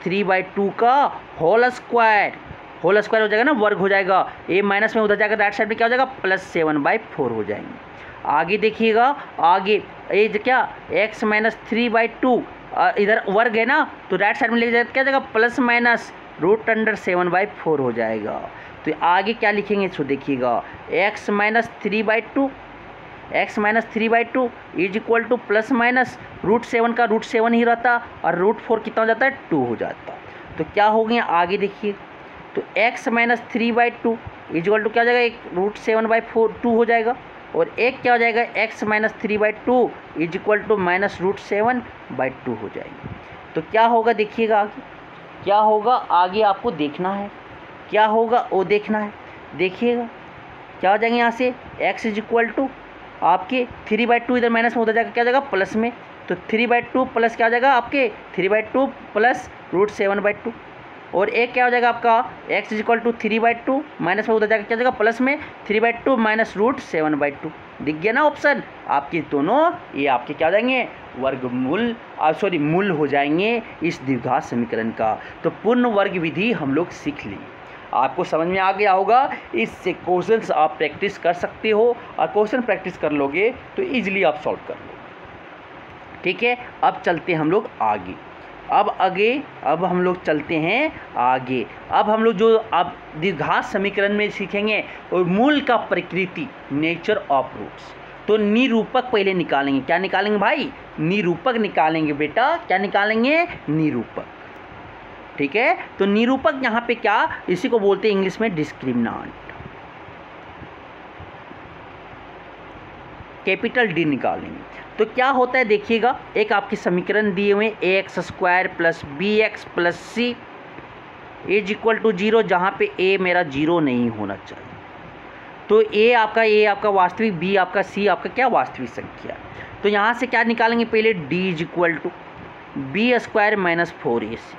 3/2 का होल स्क्वायर हो जाएगा ना, वर्ग हो जाएगा, ये माइनस में उधर जाकर राइट साइड में क्या हो जाएगा +7/4 हो जाएंगे। आगे देखिएगा, आगे ये क्या x - 3/2 इधर वर्ग है ना, तो राइट साइड में ले जाए क्या जाएगा, प्लस माइनस √7/4 हो जाएगा। तो आगे क्या लिखेंगे इसको देखिएगा, x minus 3/2 is equal two plus minus √7 का √7 ही रहता और √4 कितना हो जाता है, 2 हो जाता। तो क्या हो गया आगे देखिए, तो x minus 3/2 is equal to क्या हो जाएगा, एक √7/2 हो जाएगा, और एक क्या हो जाएगा, x minus 3/2 is equal to minus √7/2 हो जाएगी। तो क्या होगा देखिएगा आगे, क्या होगा आगे आपको देखना है, क्या होगा वो देखना है। देखिएगा क्या हो जाएंगे यहाँ से, x इज इक्वल टू आपके 3/2 इधर माइनस में होता जाएगा, क्या हो जाएगा प्लस में, तो 3/2 प्लस क्या हो जाएगा आपके 3/2 प्लस √7/2, और एक क्या हो जाएगा आपका x is equal to 3/2 minus में होता जाएगा, क्या हो जाएगा प्लस में 3/2 माइनस √7/2। दिख गया ना ऑप्शन आपके दोनों, ये आपके क्या हो जाएंगे, वर्गमूल मूल हो जाएंगे इस द्विघात समीकरण का। तो पूर्ण वर्ग विधि हम लोग सीख ली, आपको समझ में आ गया होगा। इससे क्वेश्चंस आप प्रैक्टिस कर सकते हो, और क्वेश्चन प्रैक्टिस कर लोगे तो इजीली आप सॉल्व कर लोगे। ठीक है, अब चलते हैं हम लोग आगे। अब हम लोग चलते हैं आगे। अब हम लोग जो अब द्विघात समीकरण में सीखेंगे और मूल का प्रकृति, नेचर ऑफ रूट्स। तो निरूपक पहले निकालेंगे, क्या निकालेंगे भाई, निरूपक निकालेंगे बेटा, क्या निकालेंगे, निरूपक। ठीक है, तो निरूपक यहाँ पे क्या, इसी को बोलते हैं इंग्लिश में डिस्क्रिमिनेंट, कैपिटल डी निकालेंगे। तो क्या होता है देखिएगा, एक आपके समीकरण दिए हुए ax² + bx + c is equal to 0, जहाँ पे a मेरा 0 नहीं होना चाहिए। तो a आपका वास्तविक, b आपका, c आपका क्या वास्तविक संख्या। तो यहाँ से क्या निकालेंगे पहले, d is equal to b² - 4ac।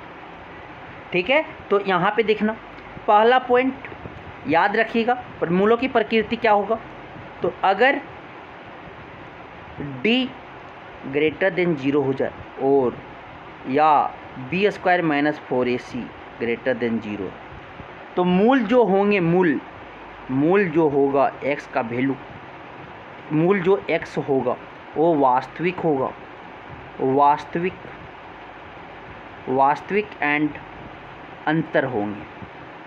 ठीक है, तो यहाँ पे देखना पहला पॉइंट याद रखिएगा, पर मूलों की प्रकृति क्या होगा, तो अगर d ग्रेटर देन 0 हो जाए और या b² - 4ac ग्रेटर देन 0, तो मूल जो होंगे, मूल जो होगा x का वैल्यू, मूल जो x होगा वो वास्तविक होगा, वास्तविक एंड अंतर होंगे,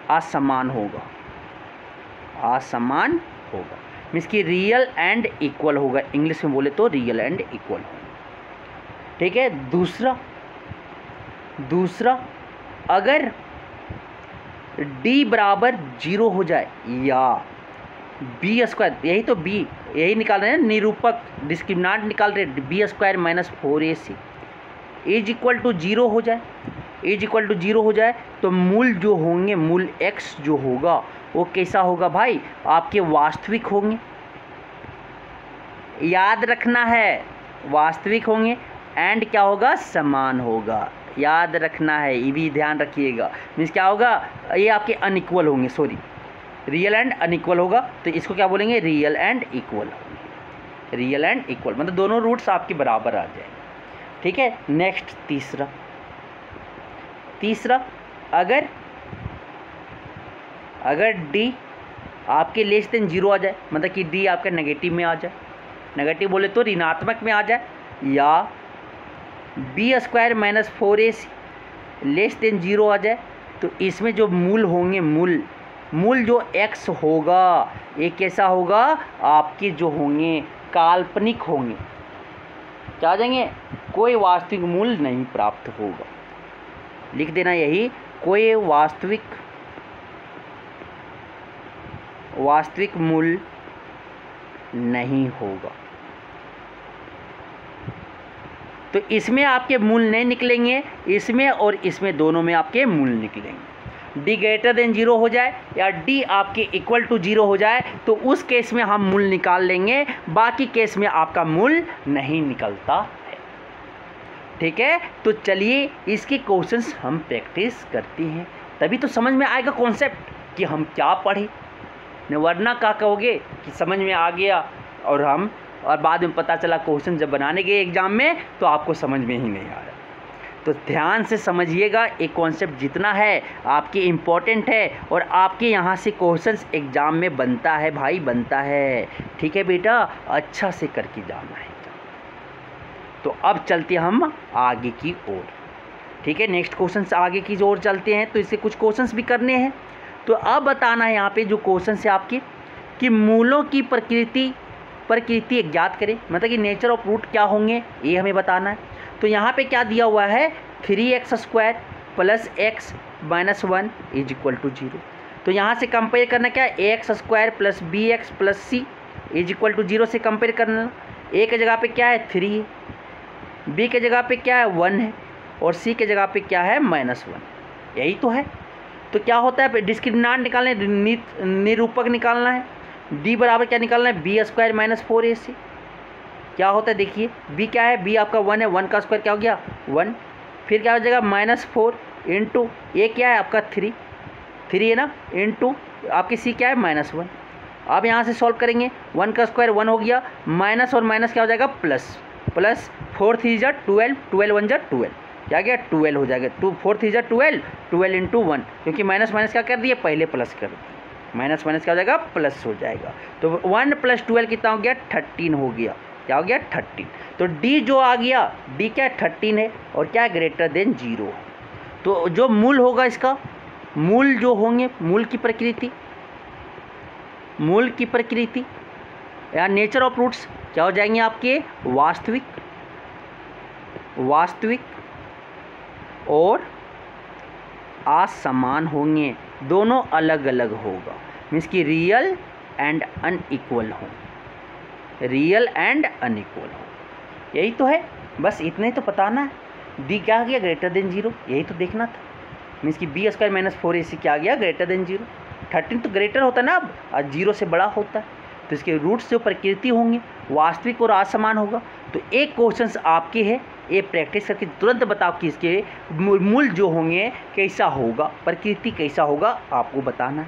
असमान होगा, मीन्स कि रियल एंड इक्वल होगा, इंग्लिश में बोले तो रियल एंड इक्वल होगा। ठीक है, दूसरा अगर d बराबर 0 हो जाए या b², यही तो b, यही निकाल रहे हैं निरूपक, डिस्क्रिमिनेंट निकाल रहे हैं, b² - 4ac is equal to 0 हो जाए, तो मूल जो होंगे, मूल x जो होगा वो कैसा होगा भाई, आपके वास्तविक होंगे, याद रखना है, वास्तविक होंगे, एंड क्या होगा, समान होगा, याद रखना है, ये भी ध्यान रखिएगा। मीन्स क्या होगा, ये आपके अनइक्वल होंगे, सॉरी रियल एंड अनइक्वल होगा, तो इसको क्या बोलेंगे, रियल एंड इक्वल, मतलब दोनों रूट्स आपके बराबर आ जाएंगे। ठीक है, नेक्स्ट तीसरा अगर d आपके लेस देन 0 आ जाए, मतलब कि d आपका नेगेटिव में आ जाए, नेगेटिव बोले तो ऋणात्मक में आ जाए, या b² - 4ac लेस देन 0 आ जाए, तो इसमें जो मूल होंगे, मूल जो x होगा ये कैसा होगा, आपके जो होंगे काल्पनिक होंगे, क्या आ जाएंगे, कोई वास्तविक मूल नहीं प्राप्त होगा। लिख देना यही, कोई वास्तविक मूल नहीं होगा। तो इसमें आपके मूल नहीं निकलेंगे, इसमें और इसमें दोनों में आपके मूल निकलेंगे। d ग्रेटर देन 0 हो जाए या d आपके इक्वल टू 0 हो जाए, तो उस केस में हम मूल निकाल लेंगे, बाकी केस में आपका मूल नहीं निकलता है। ठीक है, तो चलिए इसके क्वेश्चंस हम प्रैक्टिस करते हैं, तभी तो समझ में आएगा कॉन्सेप्ट कि हम क्या पढ़े, वरना क्या कहोगे कि समझ में आ गया और बाद में पता चला क्वेश्चन जब बनाने गए एग्ज़ाम में तो आपको समझ में ही नहीं आ रहा। तो ध्यान से समझिएगा, एक कॉन्सेप्ट जितना है आपके इम्पोर्टेंट है, और आपके यहाँ से क्वेश्चंस एग्ज़ाम में बनता है भाई, बनता है। ठीक है बेटा, अच्छा से करके जाना है। तो अब चलते हम आगे की ओर। ठीक है, नेक्स्ट क्वेश्चन से आगे की ओर चलते हैं। तो इससे कुछ क्वेश्चंस भी करने हैं। तो अब बताना है यहाँ पे जो क्वेश्चन है आपके कि मूलों की प्रकृति ज्ञात करें, मतलब कि नेचर ऑफ रूट क्या होंगे ये हमें बताना है। तो यहाँ पे क्या दिया हुआ है 3x² + x - 1 = 0। तो यहाँ से कंपेयर करना क्या है ax² + bx + c = 0 से कंपेयर करना। a के जगह पे क्या है 3 है, b के जगह पे क्या है 1 है और c के जगह पे क्या है -1। यही तो है। तो क्या होता है डिस्क्रिमिनेंट निकालना है, निरूपक निकालना है। d बराबर क्या निकालना है b² - 4ac। क्या होता है देखिए b क्या है, b आपका 1 है, 1 का स्क्वायर क्या हो गया 1, फिर क्या हो जाएगा -4 इंटू a क्या है आपका 3 है ना, इंटू आपकी c क्या है -1। अब यहाँ से सॉल्व करेंगे 1 का स्क्वायर 1 हो गया, माइनस और माइनस क्या हो जाएगा प्लस 4 3 जा 12, 12 1 जा 12, क्या गया 12 हो जाएगा। 4 3 जा 12, 12 इंटू 1, क्योंकि माइनस माइनस क्या कर दिए पहले प्लस कर दिए, माइनस माइनस क्या हो जाएगा प्लस हो जाएगा। तो 1 + 12 कितना हो गया 13 हो गया, क्या हो गया 13। तो d जो आ गया d क्या 13 है और क्या है ग्रेटर देन 0। तो जो मूल होगा इसका, मूल जो होंगे, मूल की प्रकृति या नेचर ऑफ रूट्स क्या हो जाएंगे आपके वास्तविक और असमान होंगे, दोनों अलग अलग होगा, मीन्स कि रियल एंड अनइक्वल हो, यही तो है। बस इतना ही तो बताना है। डी क्या आ गया ग्रेटर देन 0, यही तो देखना था, मीन्स कि b² - 4ac क्या आ गया ग्रेटर देन 0। 13 तो ग्रेटर होता है ना अब 0 से बड़ा होता है, तो इसके रूट्स जो प्रकृति होंगे वास्तविक और असमान होगा। तो एक क्वेश्चंस आपके है, ये प्रैक्टिस करके तुरंत बताओ कि इसके मूल जो होंगे कैसा होगा, प्रकृति कैसा होगा आपको बताना है।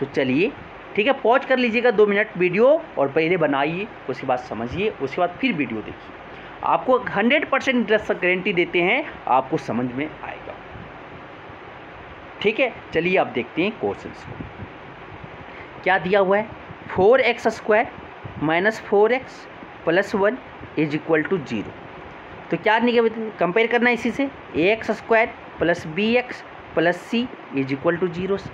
तो चलिए ठीक है, पॉज कर लीजिएगा 2 मिनट वीडियो और पहले बनाइए, उसके बाद समझिए, उसके बाद फिर वीडियो देखिए। आपको 100% गारंटी देते हैं आपको समझ में आएगा। ठीक है, चलिए आप देखते हैं क्वेश्चंस को। क्या दिया हुआ है 4x² - 4x + 1 = 0। तो क्या कंपेयर करना है इसी से ax² + bx + c = 0 से।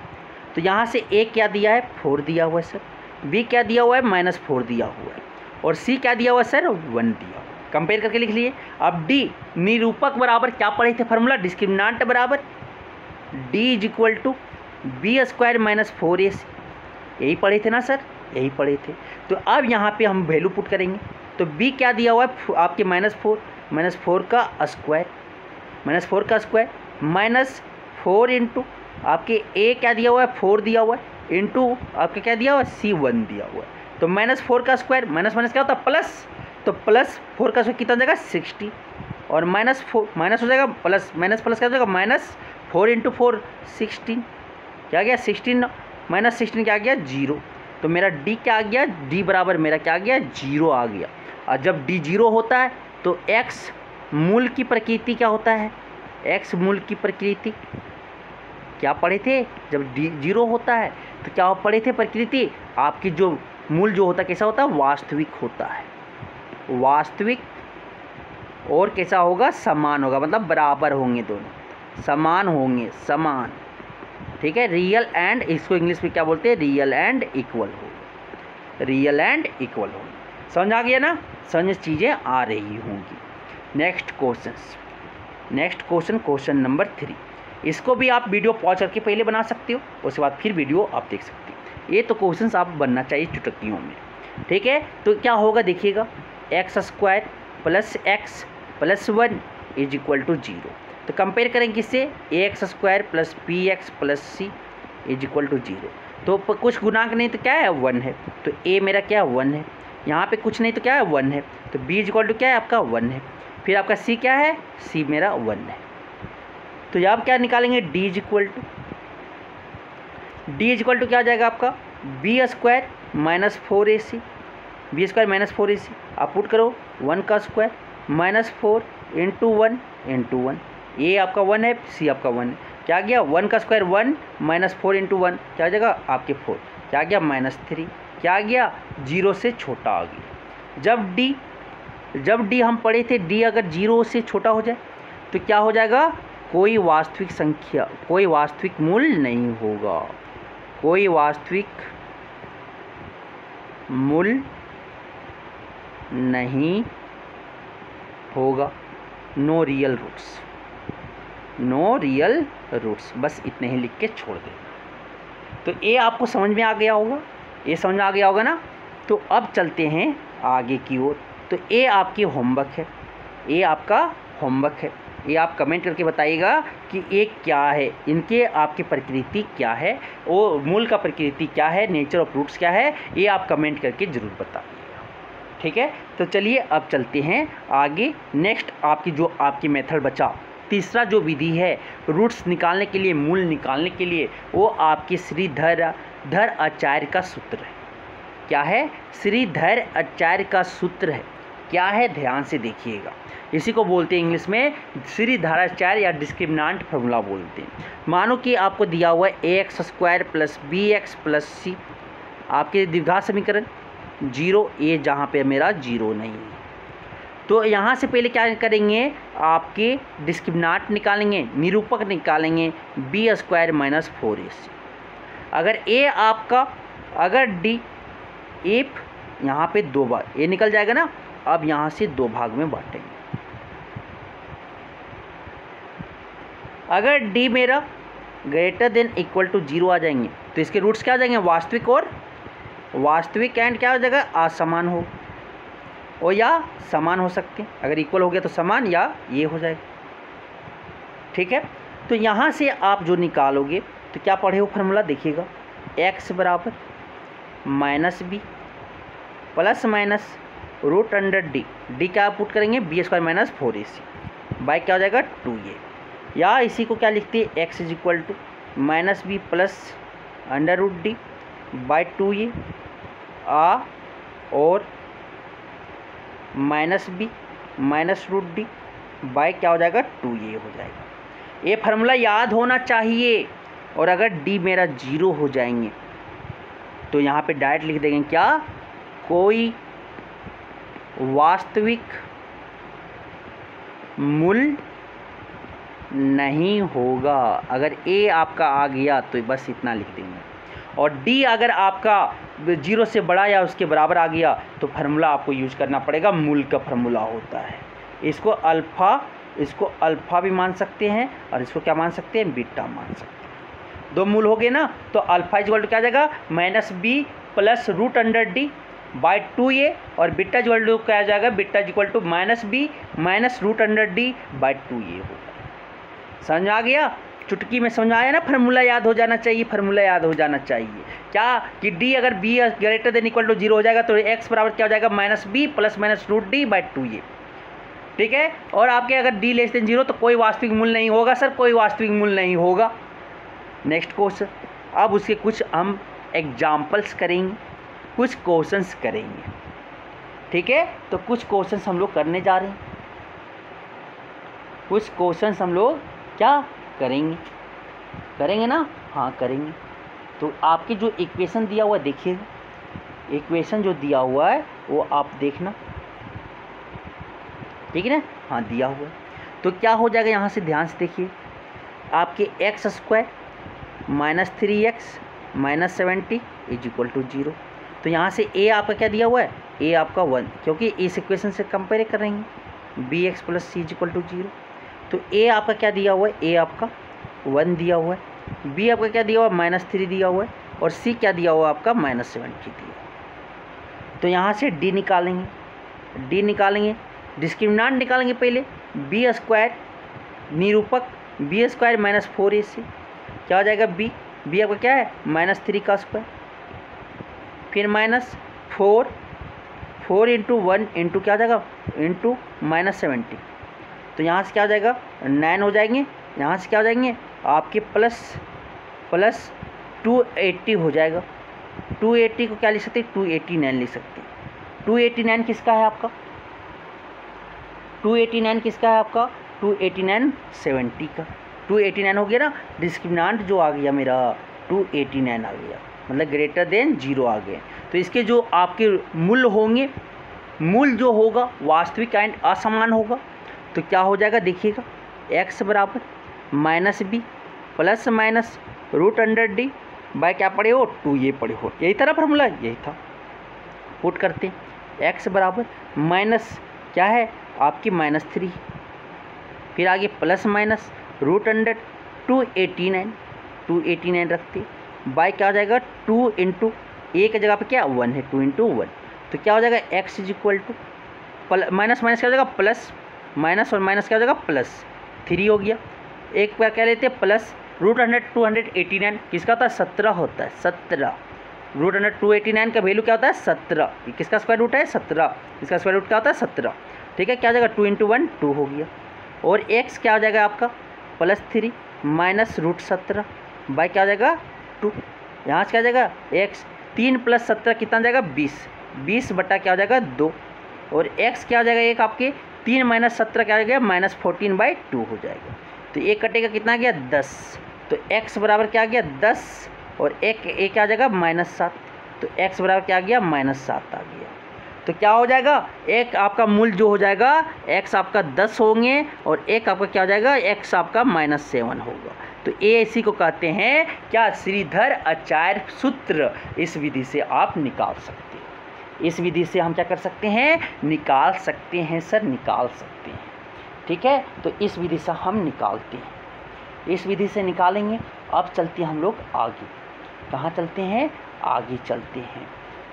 तो यहाँ से a क्या दिया है 4 दिया हुआ है सर, b क्या दिया हुआ है -4 दिया हुआ है और c क्या दिया हुआ है सर 1 दिया हुआ है। कंपेयर करके लिख लिए। अब d निरूपक बराबर क्या पढ़े थे फॉर्मूला, डिस्क्रिमिनेंट बराबर d = b² - 4ac, यही पढ़े थे ना सर, यही पढ़े थे। तो अब यहाँ पे हम वैल्यू पुट करेंगे। तो b क्या दिया हुआ है आपके -4 का स्क्वायर, -4 इंटू आपके a क्या दिया हुआ है 4 दिया हुआ है, इंटू आपके क्या दिया हुआ है c 1 दिया हुआ है। तो -4 का स्क्वायर माइनस माइनस क्या होता है प्लस, तो +4 का स्क्वायर कितना हो जाएगा 60 और -4 माइनस हो जाएगा प्लस, माइनस प्लस क्या हो जाएगा -4 इंटू 4 16, क्या गया 16 -16 क्या आ गया 0। तो मेरा d क्या आ गया, d बराबर मेरा क्या आ गया 0 आ गया। और जब d 0 होता है तो x मूल की प्रकृति क्या होता है, x मूल की प्रकृति क्या पढ़े थे, जब d 0 होता है तो क्या पढ़े थे प्रकृति आपकी, जो मूल जो होता है कैसा होता है वास्तविक होता है, वास्तविक और कैसा होगा समान होगा, मतलब बराबर होंगे, दोनों समान होंगे, समान। ठीक है, रियल एंड, इसको इंग्लिश में क्या बोलते हैं रियल एंड इक्वल होगा, रियल एंड इक्वल होगा। समझ आ गया ना, समझ चीज़ें आ रही होंगी। Next question number 3। इसको भी आप वीडियो पॉज करके पहले बना सकते हो, उसके बाद फिर वीडियो आप देख सकते हो। ये तो क्वेश्चंस आप बनना चाहिए चुटकियों में। ठीक है, तो क्या होगा देखिएगा x² + x + 1 = 0। तो कंपेयर करेंगे किससे ax² + bx + c = 0। तो कुछ गुणांक नहीं तो क्या है 1 है, तो a मेरा क्या 1 है, यहाँ पे कुछ नहीं तो क्या है 1 है, तो b = क्या है आपका 1 है, फिर आपका c क्या है, c मेरा 1 है। तो आप क्या निकालेंगे d = क्या आ जाएगा आपका b² - 4ac, b² - 4ac आप पुट करो 1 का स्क्वायर -4 इंटू 1 ये आपका 1 है, c आपका 1 है, क्या गया 1 का स्क्वायर 1 -4 इंटू 1 क्या आ जाएगा आपके 4, क्या गया -3, क्या गया 0 से छोटा आ गया। जब d जब डी हम पढ़े थे, डी अगर 0 से छोटा हो जाए तो क्या हो जाएगा, कोई वास्तविक संख्या, कोई वास्तविक मूल्य नहीं होगा, कोई वास्तविक मूल्य नहीं होगा, no real roots, no real roots, बस इतने ही लिख के छोड़ दें। तो ये आपको समझ में आ गया होगा, ये समझ में आ गया होगा ना। तो अब चलते हैं आगे की ओर। तो ये आपकी होमवर्क है, ये आपका होमवर्क है, ये आप कमेंट करके बताइएगा कि ये क्या है, इनके आपकी प्रकृति क्या है, वो मूल का प्रकृति क्या है, नेचर ऑफ रूट्स क्या है, ये आप कमेंट करके ज़रूर बताइएगा, ठीक है। तो चलिए अब चलते हैं आगे। नेक्स्ट आपकी जो आपकी मेथड बचा, तीसरा जो विधि है रूट्स निकालने के लिए, मूल निकालने के लिए, वो आपकी श्रीधर आचार्य का सूत्र है। क्या है, श्रीधर आचार्य का सूत्र है। क्या है, ध्यान से देखिएगा। इसी को बोलते हैं इंग्लिश में श्रीधराचार्य या डिस्क्रिमिनेंट फार्मूला बोलते हैं। मानो कि आपको दिया हुआ है ax² + bx + c, आपके द्विघात समीकरण 0, ए जहाँ पे मेरा 0 नहीं है। तो यहाँ से पहले क्या करेंगे, आपके डिस्क्रिमिनेंट निकालेंगे, निरूपक निकालेंगे, b² - 4ac। अगर a आपका, अगर d, इफ यहाँ पे 2 बार ये निकल जाएगा ना, अब यहाँ से 2 भाग में बांटेंगे। अगर d मेरा > 0 आ जाएंगे तो इसके रूट्स क्या आ जाएंगे, वास्तविक और वास्तविक एंड क्या हो जाएगा, असमान हो, और या समान हो सकते हैं। अगर इक्वल हो गया तो समान या ये हो जाएगा, ठीक है। तो यहाँ से आप जो निकालोगे तो क्या पढ़े हो फार्मूला, देखिएगा, x बराबर -b ± √d, d क्या पुट करेंगे, b² - 4ac बाई क्या हो जाएगा 2a, या इसी को क्या लिखते हैं, x = -b +√d by 2a और -b -√d बाई क्या हो जाएगा 2a हो जाएगा। ये फार्मूला याद होना चाहिए। और अगर d मेरा 0 हो जाएंगे तो यहाँ पे डायरेक्ट लिख देंगे क्या, कोई वास्तविक मूल्य नहीं होगा। अगर a आपका आ गया तो बस इतना लिख देंगे, और d अगर आपका 0 से बड़ा या उसके बराबर आ गया तो फार्मूला आपको यूज करना पड़ेगा, मूल का फार्मूला होता है। इसको अल्फ़ा भी मान सकते हैं और इसको क्या मान सकते हैं, बीटा मान सकते हैं। 2 मूल हो गए ना, तो अल्फ़ा = क्या आ जाएगा, -b +√d बाई 2a, और बीटा = क्या आ जाएगा, beta = -b -√d by 2a होगा। समझ आ गया, चुटकी में समझ आया ना। फार्मूला याद हो जाना चाहिए, फार्मूला याद हो जाना चाहिए। क्या कि d अगर b > 0 हो जाएगा तो x बराबर क्या हो जाएगा, -b +-√d बाई 2a, ठीक है। और आपके अगर d < 0 तो कोई वास्तविक मूल्य नहीं होगा, सर कोई वास्तविक मूल्य नहीं होगा। नेक्स्ट क्वेश्चन, अब उसके कुछ हम एग्जाम्पल्स करेंगे, कुछ क्वेश्चंस करेंगे, ठीक है। तो कुछ क्वेश्चंस हम लोग करने जा रहे हैं, कुछ क्वेश्चंस हम लोग क्या करेंगे ना, हाँ करेंगे। तो आपकी जो इक्वेशन दिया हुआ है, देखिएगा इक्वेशन जो दिया हुआ है वो आप देखना, ठीक है ना, हाँ दिया हुआ है। तो क्या हो जाएगा, यहाँ से ध्यान से देखिए, आपके x² -3x -70 = 0। तो यहाँ से a आपका क्या दिया हुआ है, a आपका 1, क्योंकि इस इक्वेशन से कंपेयर करेंगे, bx + c = 0। तो a आपका क्या दिया हुआ है, a आपका 1 दिया हुआ है, b आपका क्या दिया हुआ है, -3 दिया हुआ है, और c क्या दिया हुआ है आपका, -70 दिया। तो यहाँ से d निकालेंगे, डिस्क्रिमिनेंट निकालेंगे पहले, b² निरूपक b² - 4ac क्या हो जाएगा, b आपका क्या है, -3 का स्क्वायर, फिर -4 × 1 × क्या हो जाएगा, इंटू -70। तो यहाँ से क्या हो जाएगा, 9 हो जाएंगे, यहाँ से क्या हो जाएंगे आपके प्लस 280 हो जाएगा। 280 को क्या लिख सकते हैं, 289 लिख सकते हैं। 289 किसका है आपका, 289 किसका है आपका, 289 70 का। 289 हो गया ना, डिस्क्रिमिनेंट जो आ गया मेरा 289 आ गया, मतलब > 0 आ गए। तो इसके जो आपके मूल्य होंगे, मूल जो होगा वास्तविक एंड असमान होगा। तो क्या हो जाएगा देखिएगा, x बराबर minus b plus minus root under d by क्या पढ़े हो 2 ये पढ़े हो, यही था ना फॉर्मूला, यही था। पुट करते हैं x बराबर माइनस क्या है आपकी -3, फिर आगे प्लस माइनस रूट अंडर 289 रखते बाय क्या हो जाएगा 2 इंटू ए की जगह पे क्या 1 है, 2 इंटू 1। तो क्या हो जाएगा x is equal to minus minus क्या हो जाएगा प्लस, माइनस और माइनस क्या हो जाएगा प्लस 3 हो गया। एक बार क्या लेते हैं प्लस रूट अंडर 289 किसका होता है 17 होता है, 17 रूट अंडर 289 का वैल्यू क्या होता है 17, किसका स्क्वायर रूट है 17, इसका स्क्वायर रूट क्या होता है 17। ठीक है, क्या हो जाएगा 2 इंटू 1 2 हो गया। और x क्या हो जाएगा आपका +3 माइनस रूट 17 बाय क्या हो जाएगा 2, यहाँ से क्या हो जाएगा x 3 + 17 कितना हो जाएगा 20 बटा क्या हो जाएगा 2, और x क्या हो जाएगा एक आपके 3 - 17 क्या हो जाएगा -14/2 हो जाएगा। तो एक कटेगा कितना गया 10, तो x बराबर क्या आ गया 10 और एक क्या आ जाएगा -7, तो x बराबर क्या आ गया -7 आ गया। तो क्या हो जाएगा एक आपका मूल जो हो जाएगा x आपका 10 होंगे और एक आपका क्या हो जाएगा x आपका -7 होगा। तो ये इसी को कहते हैं क्या श्रीधर आचार्य सूत्र। इस विधि से आप निकाल सकते हैं, इस विधि से हम क्या कर सकते हैं निकाल सकते हैं सर, निकाल सकते हैं। ठीक है, तो इस विधि से हम निकालते हैं, इस विधि से निकालेंगे। अब चलते हैं हम लोग आगे, कहाँ चलते हैं आगे चलते हैं,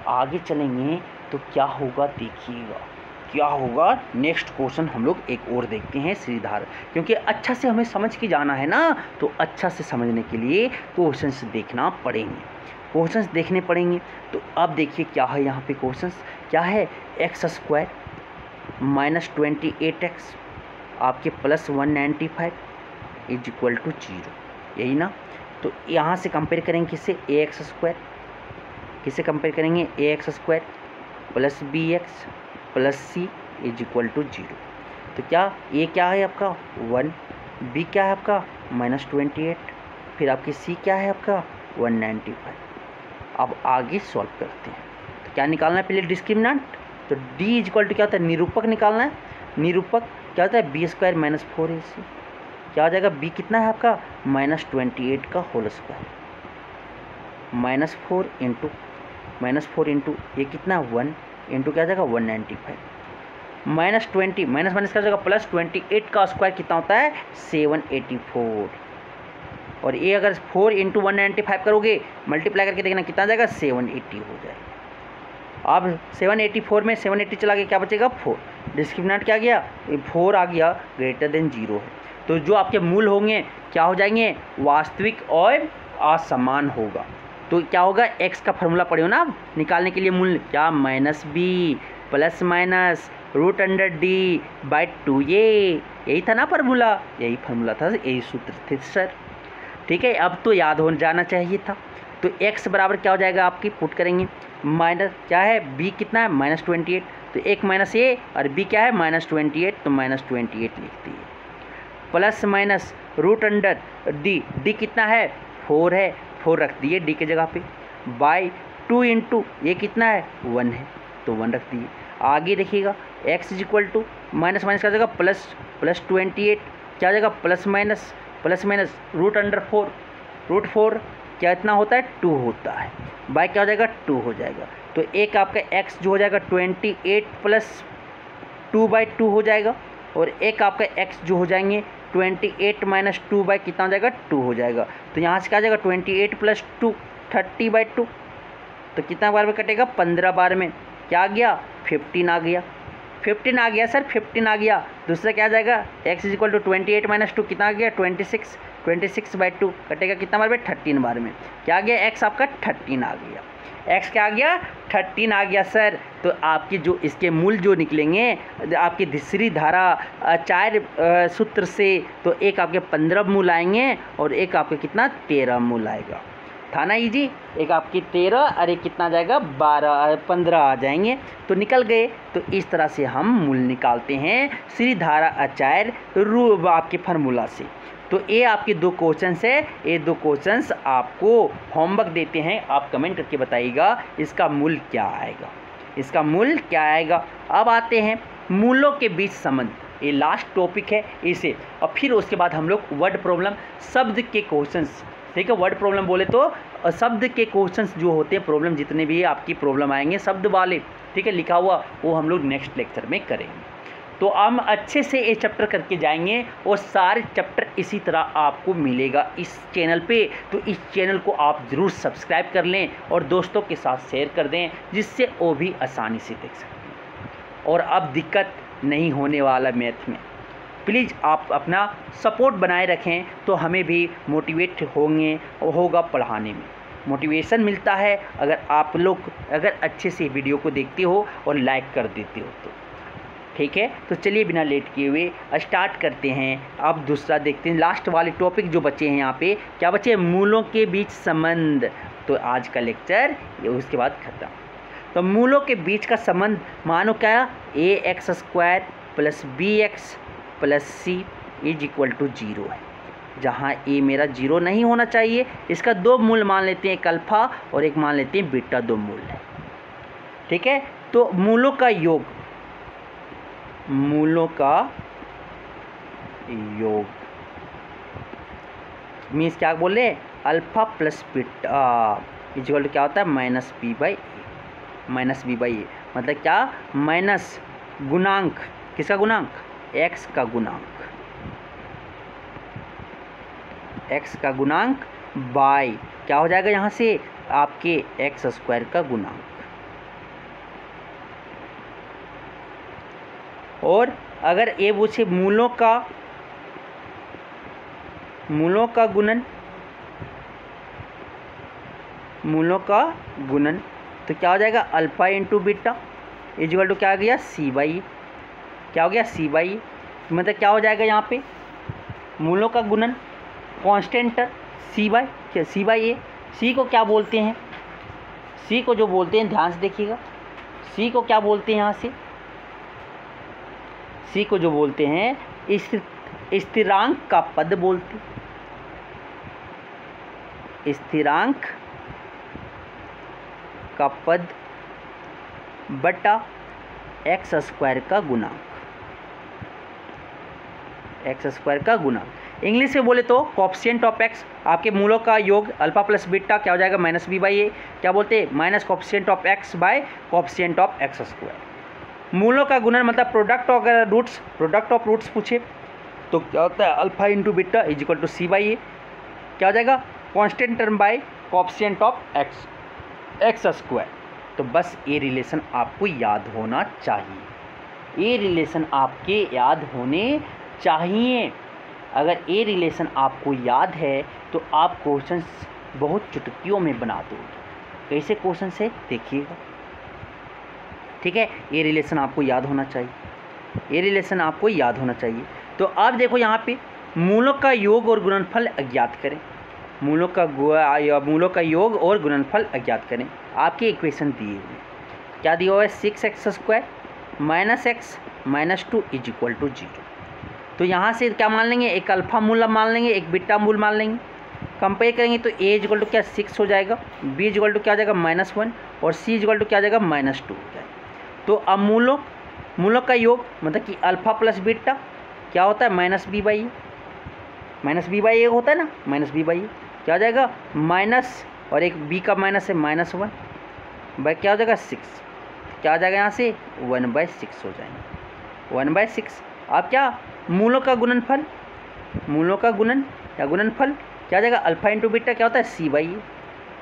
आगे चलेंगे तो क्या होगा देखिएगा क्या होगा। नेक्स्ट क्वेश्चन हम लोग एक और देखते हैं श्रीधर, क्योंकि अच्छा से हमें समझ के जाना है ना, तो अच्छा से समझने के लिए क्वेश्चंस देखना पड़ेंगे, क्वेश्चंस देखने पड़ेंगे। तो अब देखिए क्या है यहाँ पे क्वेश्चंस क्या है x² -28x आपके +195 इज इक्वल टू 0, यही ना। तो यहाँ से कंपेयर करेंगे किससे ax², किससे कंपेयर करेंगे ax² + bx + c is equal to 0। तो क्या a क्या है आपका 1, b क्या है आपका -28, फिर आपकी c क्या है आपका 195। अब आगे सॉल्व करते हैं, तो क्या निकालना है पहले डिस्क्रिमिनेंट, तो d इज इक्वल टू क्या होता है निरूपक निकालना है। निरूपक क्या होता है b² - 4ac, क्या हो जाएगा b कितना है आपका -28 का होल स्क्वायर, -4 इंटू ये कितना 1 इंटू क्या हो जाएगा 195 -20 माइनस माइनस क्या हो जाएगा +28 का स्क्वायर कितना होता है 784, और ये अगर 4 इंटू 195 करोगे मल्टीप्लाई करके देखना कितना आ जाएगा 780 हो जाएगा। अब 784 में 780 चला गया क्या बचेगा 4, डिस्क्रिमिनेंट क्या गया 4 आ गया >0 है। तो जो आपके मूल होंगे क्या हो जाएंगे वास्तविक और असमान होगा। तो क्या होगा x का फॉर्मूला पढ़े हो ना आप निकालने के लिए मूल क्या -b + minus root under d/2, यही था ना फार्मूला, यही फार्मूला था, यही सूत्र थे सर। ठीक है, अब तो याद हो जाना चाहिए था। तो x बराबर क्या हो जाएगा आपकी पुट करेंगे माइनस क्या है b कितना है -28, तो एक माइनस a और b क्या है -28, तो -28 लिखते हैं plus minus root under d कितना है 4 है, 4 रख दिए d के जगह पे बाय 2 इंटू ये कितना है 1 है, तो 1 रख दिए। आगे देखिएगा x is equal to minus minus क्या हो जाएगा +28 क्या हो जाएगा plus minus root under 4, root 4 क्या इतना होता है 2 होता है, बाय क्या हो जाएगा 2 हो जाएगा। तो एक आपका x जो हो जाएगा 28 + 2/2 हो जाएगा, और एक आपका x जो हो जाएंगे 28 - 2 बाई कितना हो जाएगा 2 हो जाएगा। तो यहाँ से क्या आ जाएगा 28 + 2 30/2, तो कितना बार में कटेगा 15 बार में, क्या आ गया 15 आ गया, 15 आ गया सर 15 आ गया। दूसरा क्या आ जाएगा x इज इक्वल टू 28 - 2 कितना आ गया 26/2 कटेगा कितना बार में 13 बार में, क्या आ गया x आपका 13 आ गया, x क्या आ गया 13 आ गया सर। तो आपके जो इसके मूल जो निकलेंगे आपकी तीसरी धारा आचार्य सूत्र से, तो एक आपके 15 मूल आएंगे और एक आपके कितना 13 मूल आएगा, था ना इजी। एक आपकी 13 और एक कितना जाएगा 15 आ जाएंगे, तो निकल गए। तो इस तरह से हम मूल निकालते हैं श्रीधारा आचार्य आपके फार्मूला से। तो ये आपके 2 क्वेश्चंस है, ये 2 क्वेश्चंस आपको होमवर्क देते हैं, आप कमेंट करके बताइएगा इसका मूल क्या आएगा, इसका मूल क्या आएगा। अब आते हैं मूलों के बीच संबंध, ये लास्ट टॉपिक है इसे। और फिर उसके बाद हम लोग वर्ड प्रॉब्लम, शब्द के क्वेश्चंस, ठीक है। वर्ड प्रॉब्लम बोले तो शब्द के क्वेश्चंस जो होते हैं, प्रॉब्लम जितने भी आपकी प्रॉब्लम आएंगे शब्द वाले, ठीक है, लिखा हुआ, वो हम लोग नेक्स्ट लेक्चर में करेंगे। तो हम अच्छे से ये चैप्टर करके जाएंगे और सारे चैप्टर इसी तरह आपको मिलेगा इस चैनल पे। तो इस चैनल को आप ज़रूर सब्सक्राइब कर लें और दोस्तों के साथ शेयर कर दें, जिससे वो भी आसानी से देख सकते हैं और अब दिक्कत नहीं होने वाला मैथ में। प्लीज़ आप अपना सपोर्ट बनाए रखें तो हमें भी मोटिवेट होगा पढ़ाने में, मोटिवेशन मिलता है अगर आप लोग अच्छे से वीडियो को देखते हो और लाइक कर देते हो तो, ठीक है। तो चलिए बिना लेट किए हुए स्टार्ट करते हैं। अब दूसरा देखते हैं, लास्ट वाले टॉपिक जो बचे हैं यहाँ पे, क्या बचे, मूलों के बीच संबंध। तो आज का लेक्चर उसके बाद खत्म। तो मूलों के बीच का संबंध मानो क्या, ax² + bx + c = 0 है, जहाँ a मेरा 0 नहीं होना चाहिए। इसका दो मूल मान लेते हैं, एक अल्फ़ा और एक मान लेते हैं बीटा, दो मूल है, ठीक है। तो मूलों का योग, मीन्स क्या बोल रहे हैं, अल्फ़ा + बीटा = क्या होता है, -b/a, मतलब क्या, माइनस गुणांक, किसका गुणांक, x का गुणांक बाय क्या हो जाएगा यहाँ से, आपके x² का गुणांक। और अगर ये पूछे मूलों का गुणन, तो क्या हो जाएगा, अल्फ़ा × बीटा = क्या आ गया, c/a, क्या हो गया, c/a, मतलब क्या हो जाएगा यहाँ पे, मूलों का गुणन कांस्टेंट c/a। c को क्या बोलते हैं, c को जो बोलते हैं, ध्यान से देखिएगा, c को क्या बोलते हैं, यहाँ से c को जो बोलते हैं स्थिरांक का पद बोलते, स्थिरांक का पद बटा x² का गुणांक, इंग्लिश में बोले तो कोएफिशिएंट ऑफ x, आपके मूलों का योग अल्फ़ा + बीटा क्या हो जाएगा, -b/a, क्या बोलते हैं, minus coefficient of x by coefficient of x²। मूलों का गुणन मतलब प्रोडक्ट ऑफ रूट्स पूछे तो क्या होता है, अल्फ़ा × बीटा = c/a, क्या हो जाएगा, constant term by coefficient of x²। तो बस ये रिलेशन आपको याद होना चाहिए, ये रिलेशन आपके याद होने चाहिए। अगर ये रिलेशन आपको याद है तो आप क्वेश्चंस बहुत चुटकियों में बना दोगे। कैसे क्वेश्चन से देखिएगा, ठीक है। ये रिलेशन आपको याद होना चाहिए, तो आप देखो यहाँ पे मूलों का योग और गुणनफल अज्ञात करें, मूलों का योग और गुणनफल अज्ञात करें। आपके इक्वेशन दिए हुए, क्या दिया हुआ है, 6x² - x - 2 = 0। तो यहाँ से क्या मान लेंगे, एक अल्फ़ा मूल मान लेंगे, एक बीटा मूल मान लेंगे, कंपेयर करेंगे तो a = क्या 6 हो जाएगा, b = क्या हो जाएगा -1 और c = क्या हो जाएगा -2 हो जाएगा। तो अब मूलों का योग मतलब कि अल्फ़ा + बीटा क्या होता है, -b/a, होता है ना, -b/a, क्या हो जाएगा, माइनस और एक b का माइनस है -1 बाय क्या हो जाएगा 6, क्या हो जाएगा यहाँ से 1/6 हो जाएंगे, 1/6। अब क्या, मूलों का गुणनफल, गुणनफल क्या हो जाएगा, अल्फ़ा × बीटा क्या होता है, c/a,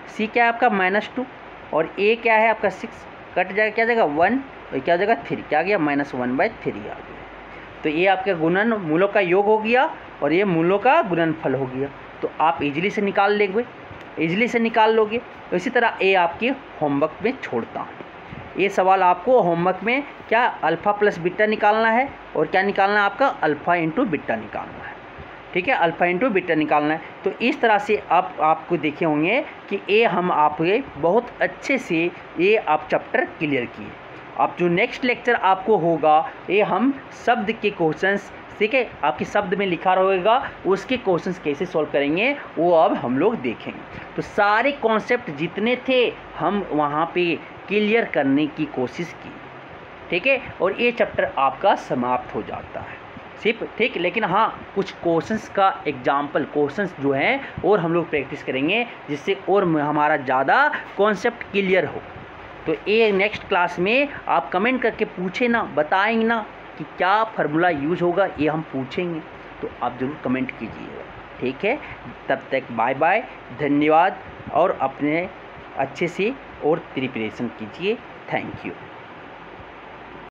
c क्या है आपका -2 और a क्या है आपका 6, कट जाएगा, क्या जाएगा 1 और क्या हो जाएगा 3, क्या आ गया -1/3 आ गया। तो ये आपका मूलों का योग हो गया और ये मूलों का गुणनफल हो गया। तो आप इजीली से निकाल लोगे। तो इसी तरह ये आपके होमवर्क में छोड़ता हूँ। ये सवाल आपको होमवर्क में क्या अल्फ़ा + बीटा निकालना है और क्या निकालना है आपका, अल्फ़ा × बीटा निकालना है, ठीक है, अल्फ़ा × बीटा निकालना है। तो इस तरह से आपको देखे होंगे कि ये हम आपके बहुत अच्छे से ये आप चैप्टर क्लियर किए। अब जो नेक्स्ट लेक्चर आपको होगा, ये हम शब्द के क्वेश्चंस, ठीक है, आपके शब्द में लिखा रहेगा, उसके क्वेश्चंस कैसे सॉल्व करेंगे वो अब हम लोग देखेंगे। तो सारे कॉन्सेप्ट जितने थे हम वहाँ पे क्लियर करने की कोशिश की, ठीक है। और ये चैप्टर आपका समाप्त हो जाता है सिर्फ, ठीक। लेकिन हाँ, कुछ क्वेश्चंस का एग्जाम्पल क्वेश्चंस जो हैं और हम लोग प्रैक्टिस करेंगे जिससे और हमारा ज़्यादा कॉन्सेप्ट क्लियर हो। तो ये नेक्स्ट क्लास में आप कमेंट करके पूछे ना, बताएंगे ना कि क्या फार्मूला यूज होगा, ये हम पूछेंगे, तो आप ज़रूर कमेंट कीजिएगा, ठीक है। तब तक बाय बाय, धन्यवाद, और अपने अच्छे से और प्रिपरेशन कीजिए। Thank you.